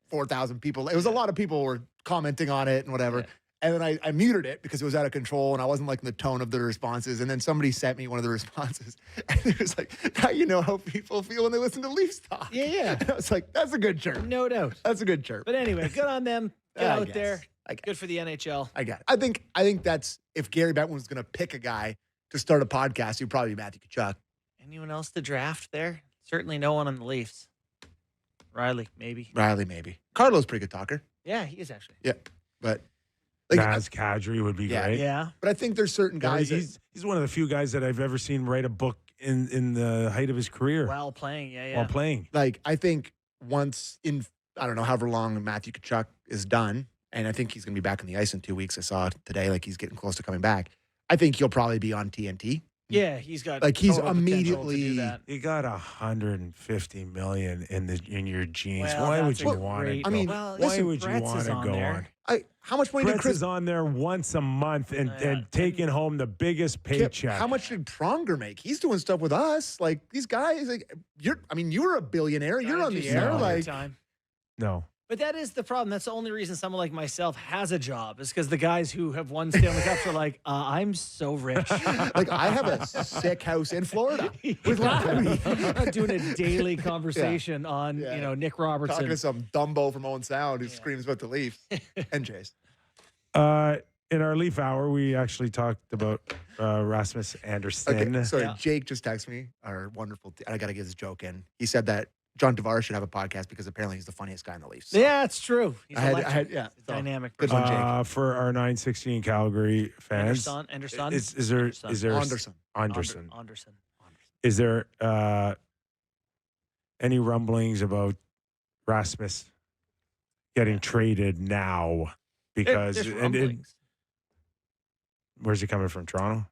4,000 people. It was a lot of people were commenting on it and whatever. Yeah. And then I muted it because it was out of control and I wasn't liking the tone of the responses. And then somebody sent me one of the responses. And it was like, now you know how people feel when they listen to Leafs talk. Yeah. And I was like, that's a good chirp. No doubt. That's a good chirp. But anyway, good on them. Get I out guess. there. I guess. Good for the NHL. I got it. I think that's, if Gary Bettman was going to pick a guy to start a podcast, he'd probably be Matthew Tkachuk. Anyone else to draft there? Certainly no one on the Leafs. Riley, maybe. Riley, maybe. Carlo's a pretty good talker. Yeah, he is actually. Yeah. But like, Naz Kadri would be Yeah. great. Yeah. but I think there's certain guys that, He's one of the few guys that I've ever seen write a book in the height of his career While playing, yeah. while playing. like, I think once in, I don't know, however long Matthew Tkachuk is done, and I think he's going to be back on the ice in 2 weeks. I saw today, like, he's getting close to coming back. I think he'll probably be on TNT. Yeah, he's got Like, he's total potential to immediately- do that. You got $150 million in your jeans. Well, Why would that's you a want to great- go? I mean, Well, why listen, would you Brett's want is to on go there. on? How much money did Brett Chris is on there once a month and Yeah. taking home the biggest Kip, paycheck. how much did Pronger make? He's doing stuff with us. Like, these guys, like, you're a billionaire. You're on the Just air. all the Like, time. No. But that is the problem. That's the only reason someone like myself has a job is because the guys who have won Stanley Cups are like, I'm so rich. like, I have a sick house in Florida with Larry. I'm doing a daily conversation on, Yeah. Nick Talking Robertson. to some Dumbo from Owen Sound who screams about the Leafs and Jays. In our Leaf Hour, we actually talked about Rasmus Anderson. Okay, sorry. Yeah. Jake just texted me, our wonderful, I got to get this joke in. He said that John Tavares should have a podcast because apparently he's the funniest guy in the Leafs. So Yeah, it's true. He's I had- electric. yeah, He's a so, dynamic. good person. one, Jake. For our 960 Calgary fans, Anderson. is there Anderson. Anderson? Is there any rumblings about Rasmus getting traded now? Because There's rumblings. where's he coming from? Toronto?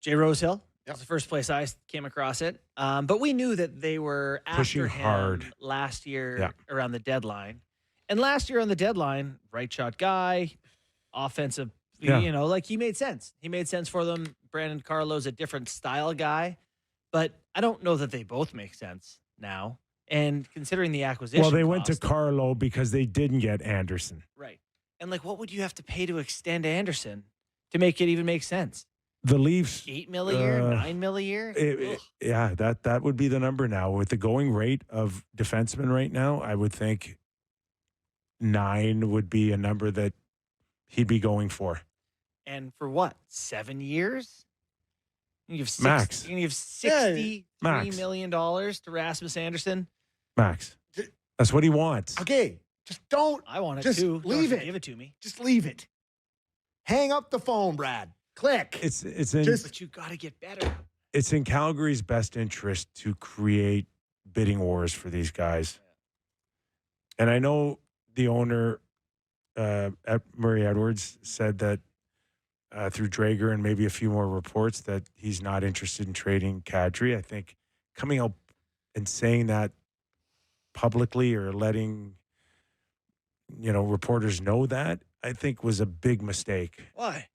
Jay Rosehill. Yep. That's the first place I came across it. But we knew that they were Pushing after him hard. last year Yeah. around the deadline. And last year on the deadline, right shot guy, offensive, Yeah. like he made sense. He made sense for them. Brandon Carlo's a different style guy, but I don't know that they both make sense now. And considering the acquisition, Well, they went to cost, Carlo because they didn't get Anderson. right. And like, what would you have to pay to extend Anderson to make it even make sense? The Leafs, $8 million a year, $9 million a year. yeah, that would be the number now. With the going rate of defensemen right now, I would think 9 would be a number that he'd be going for. And for what? 7 years? You give Max. You're gonna give $63 Max. million to Rasmus Anderson. Max. That's what he wants. Okay, just don't. I want it Just too. Don't leave you it. Give it to me. Just leave it. Hang up the phone, Brad. Click. It's But you got to get better. in Calgary's best interest to create bidding wars for these guys. And I know the owner, Murray Edwards, said that through Drager and maybe a few more reports that he's not interested in trading Kadri. I think coming out and saying that publicly or letting reporters know that, I think was a big mistake. Why?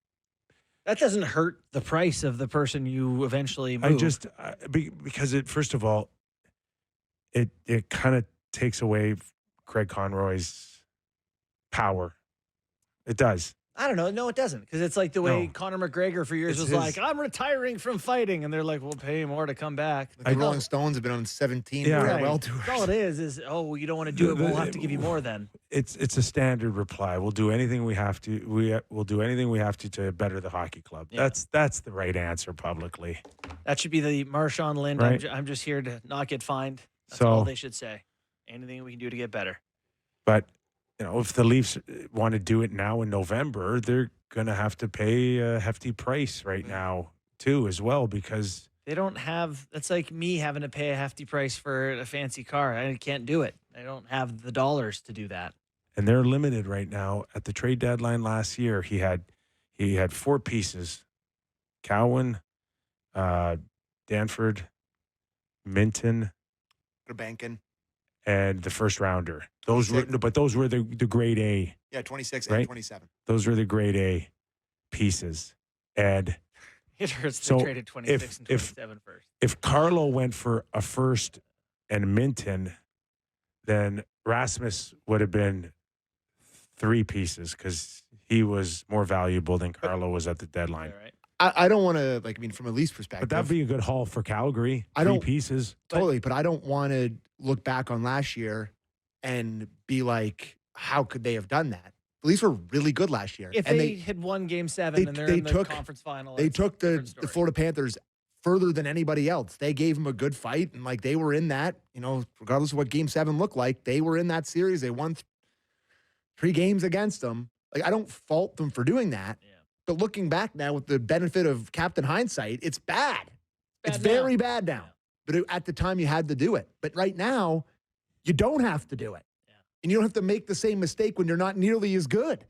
That doesn't hurt the price of the person you eventually move. Because it, first of all, it kind of takes away Craig Conroy's power. It does. I don't know. No, it doesn't. Because it's like the way No. Conor McGregor for years was like, I'm retiring from fighting. And they're like, we'll pay more to come back. The Rolling Stones have been on 17 Right. farewell tours. All it is, oh, you don't want to do it. We'll have to give you more then. It's a standard reply. We'll do anything we have to. We'll do anything we have to better the hockey club. Yeah. That's the right answer publicly. That should be the Marshawn Lynch. Right. I'm just here to not get fined. That's So- all they should say. Anything we can do to get better. But if the Leafs want to do it now in November, they're going to have to pay a hefty price right now too, as well, because They don't have. That's like me having to pay a hefty price for a fancy car. I can't do it. I don't have the dollars to do that. and they're limited right now. At the trade deadline last year, he had 4 pieces: Cowan, Danford, Minton, Bankin. and the first rounder. Those were the grade A. Yeah, 26 right? and 27. Those were the grade A pieces. And It hurts. So They traded 26 and 27 first. if Carlo went for a first and Minton, then Rasmus would have been 3 pieces because he was more valuable than Carlo was at the deadline. All right. I don't want to, from a Leafs perspective. But that'd be a good haul for Calgary. I 3 don't- pieces. Totally, but I don't want to look back on last year and be like, how could they have done that? The Leafs were really good last year. If and they had won Game 7 and they're in the conference final, They it's a took the different story. Florida Panthers further than anybody else. They gave them a good fight, and they were in that, regardless of what Game 7 looked like, they were in that series. They won 3 games against them. I don't fault them for doing that. Yeah. But looking back now with the benefit of Captain Hindsight, it's bad. It's Bad very now. bad now. But at the time, you had to do it. But right now, you don't have to do it. Yeah. And you don't have to make the same mistake when you're not nearly as good.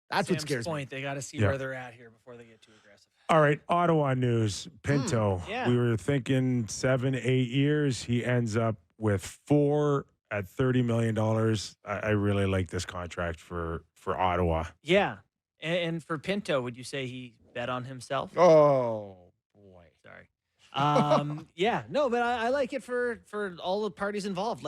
That's what Sam's scares point, me. they got to see Yeah. where they're at here before they get too aggressive. All right, Ottawa news. Pinto. yeah. We were thinking 7, 8 years. He ends up with 4 at $30 million. I really like this contract for Ottawa. Yeah. And for Pinto, would you say he bet on himself? Oh, boy. Sorry. Yeah. No, but I like it for all the parties involved.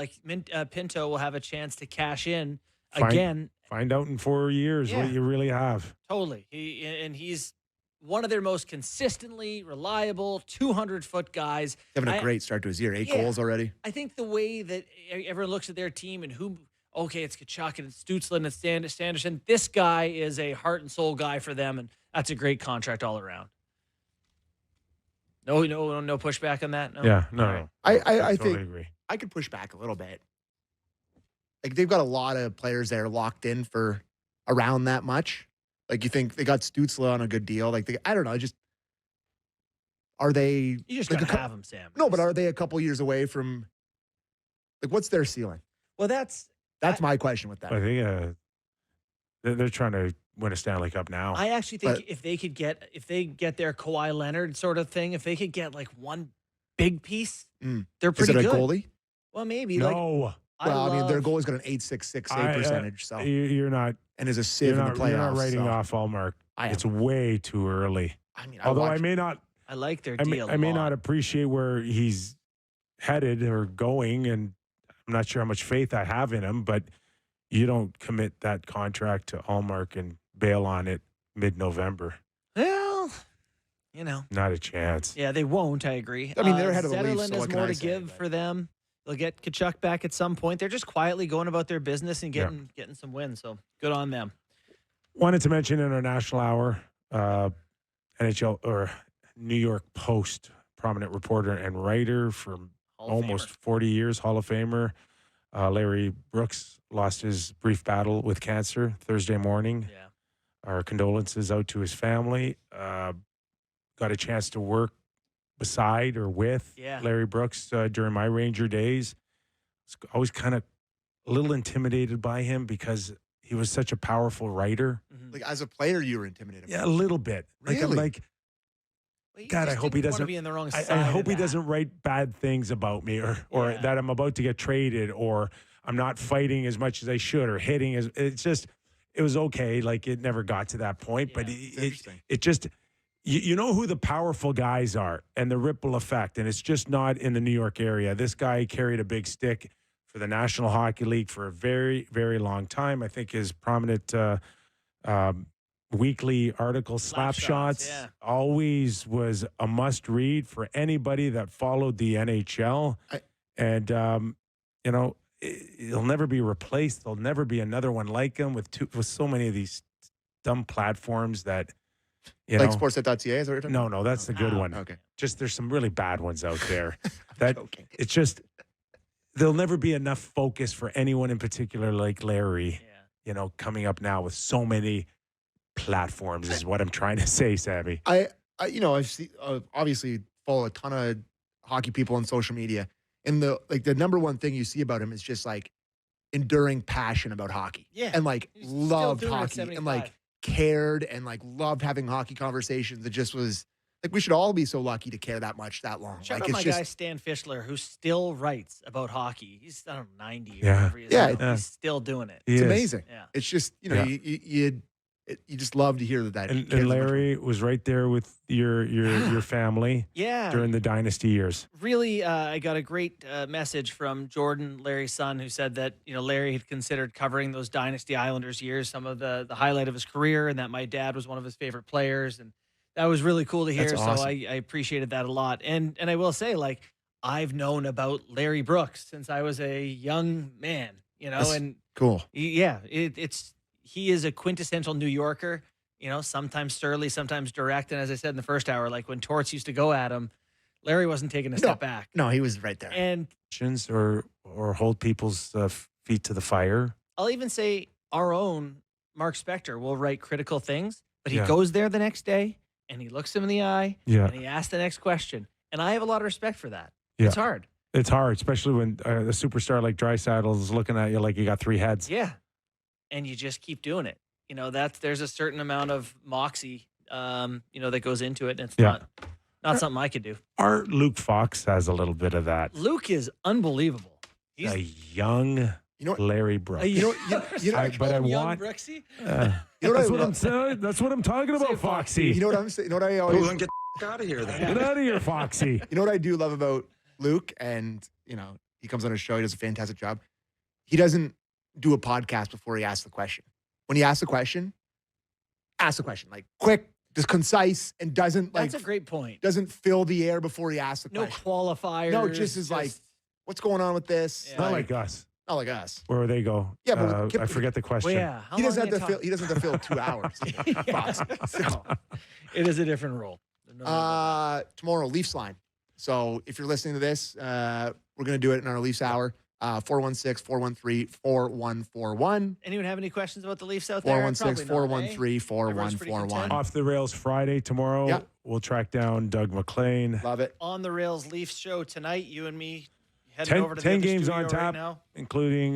Pinto will have a chance to cash in again. Find out in 4 years Yeah. what you really have. Totally. He's one of their most consistently reliable 200-foot guys. Having a great start to his year. 8 Yeah. goals already. I think the way that everyone looks at their team and it's Tkachuk and it's Stützle and it's Sanderson. This guy is a heart and soul guy for them, and that's a great contract all around. No pushback on that? No? Yeah, no, All right. I totally think agree. I could push back a little bit. They've got a lot of players that are locked in for around that much. You think they got Stützle on a good deal. I don't know. Are they? You just got to have him, Sam. No, but are they a couple years away from? What's their ceiling? Well, that's my question with that. I think they're trying to win a Stanley Cup now. I actually think if they get their Kawhi Leonard sort of thing, if they could get one big piece, they're pretty Is it a good. goalie? Well, maybe. No. Their goalie's got an 8.66 save percentage. So You're not. and is a sieve in the playoffs. You're not writing so. off Allmark. I am. It's way too early. Although I may not. I like their I deal. may not appreciate where he's headed or going, and I'm not sure how much faith I have in him, but you don't commit that contract to Allmark and bail on it mid-November. Well, Not a chance. Yeah, they won't. I agree. I mean, they're ahead of the Leafs, Zetterlund so what has can more I to say, give but- for them. They'll get Tkachuk back at some point. They're just quietly going about their business and getting some wins. So good on them. Wanted to mention in our national hour, NHL or New York Post prominent reporter and writer for Hall of almost Famer. 40 years, Hall of Famer. Larry Brooks lost his brief battle with cancer Thursday morning. Yeah. Our condolences out to his family. Got a chance to work beside or with Larry Brooks during my Ranger days. I was kind of a little intimidated by him because he was such a powerful writer. As a player, you were intimidated. Yeah, a little bit. I'm Really? like, God, I hope he doesn't. Be in the wrong I side hope of he that. doesn't write bad things about me, or Yeah. that I'm about to get traded, or I'm not fighting as much as I should, or hitting as. It's just, it was okay. Like, it never got to that point, but interesting. it just, you know who the powerful guys are and the ripple effect, and it's just not in the New York area. This guy carried a big stick for the National Hockey League for a very, very long time. I think his prominent weekly article, Slap Shots, always was a must read for anybody that followed the NHL. And, you know, he'll never be replaced. There'll never be another one like him with so many of these dumb platforms that, you like know. sportsnet.ca, is that what you're talking about? No, that's the good one. Okay. Just there's some really bad ones out there. That it's just there'll never be enough focus for anyone in particular like Larry, you know, coming up now with so many platforms is what I'm trying to say, Sammy. I you know, I've seen, obviously follow a ton of hockey people on social media, and the number one thing you see about him is just like enduring passion about hockey. Yeah. And like He's still loved doing it at hockey 75. and like cared and like loved having hockey conversations. It just was like, we should all be so lucky to care that much that long. Shout like out it's my just guy Stan Fischler, who still writes about hockey. He's, I don't know, 90 or Yeah. whatever he is. Yeah. now. He's still doing it. it's amazing. Yeah. It's just, you know, you just love to hear that. he And cares that much. Larry was right there with your family Yeah. during the dynasty years. Really, I got a great message from Jordan, Larry's son, who said that, you know, Larry had considered covering those Dynasty Islanders years, some of the highlight of his career, and that my dad was one of his favorite players. And that was really cool to hear. That's So awesome. I appreciated that a lot. And I will say, like, I've known about Larry Brooks since I was a young man, you know, That's and cool. he is a quintessential New Yorker, you know, sometimes surly, sometimes direct. And as I said in the first hour, like when Torts used to go at him, Larry wasn't taking a step back. No, he was right there. And Or hold people's feet to the fire. I'll even say our own Mark Spector will write critical things, but he Yeah. goes there the next day and he looks him in the eye Yeah. and he asks the next question. And I have a lot of respect for that. Yeah. It's hard. It's hard, especially when a superstar like Draisaitl is looking at you like you got three heads. Yeah. And you just keep doing it. You know, there's a certain amount of moxie, you know, that goes into it. And it's not something I could do. Our Luke Fox has a little bit of that. Luke is unbelievable. He's A young Larry Brooks. You know, but I young want. Brooksy. You know That's what what I'm saying. That's what I'm talking about, Foxy. You know what I'm saying? You know what I always get out of here then. Get out of here, Foxy. You know what I do love about Luke, and you know, he comes on his show, he does a fantastic job. He doesn't do a podcast before he asks the question. When he asks the question, ask the question like quick, just concise, and doesn't like That's a great point. doesn't fill the air before he asks the No question. qualifiers. No, just is like, what's going on with this? Yeah. Not like us. Not like us. Where they go. Yeah, but with Kip- I forget the question. Well, yeah. How He long doesn't have do to you fill. talk? He doesn't have to fill 2 hours. Fox. So, It is a different role. tomorrow, Leafs line. So if you're listening to this, we're gonna do it in our Leafs hour. 416-413-4141. Anyone have any questions about the Leafs out there? 416-413-4141. Off the Rails Friday tomorrow. Yeah. We'll track down Doug McLean. Love it. On the Rails Leafs show tonight, you and me heading over to the 10 other games studio on right tap, now. including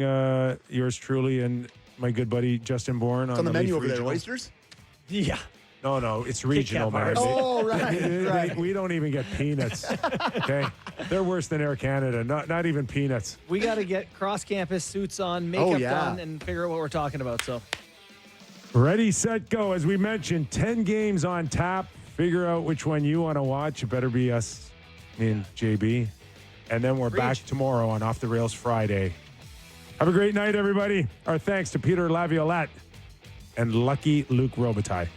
yours truly and my good buddy Justin Bourne. It's on the menu Leaf over there. Regional. Oysters. Yeah. No, it's regional, man. Kat bars. Oh, right. We don't even get peanuts. Okay, they're worse than Air Canada. Not even peanuts. We got to get cross-campus suits on, makeup yeah. done, and figure out what we're talking about. So Ready, set, go. As we mentioned, 10 games on tap. Figure out which one you want to watch. It better be us, me and JB. And then we're back tomorrow on Off the Rails Friday. Have a great night, everybody. Our thanks to Peter Laviolette and lucky Luc Robitaille.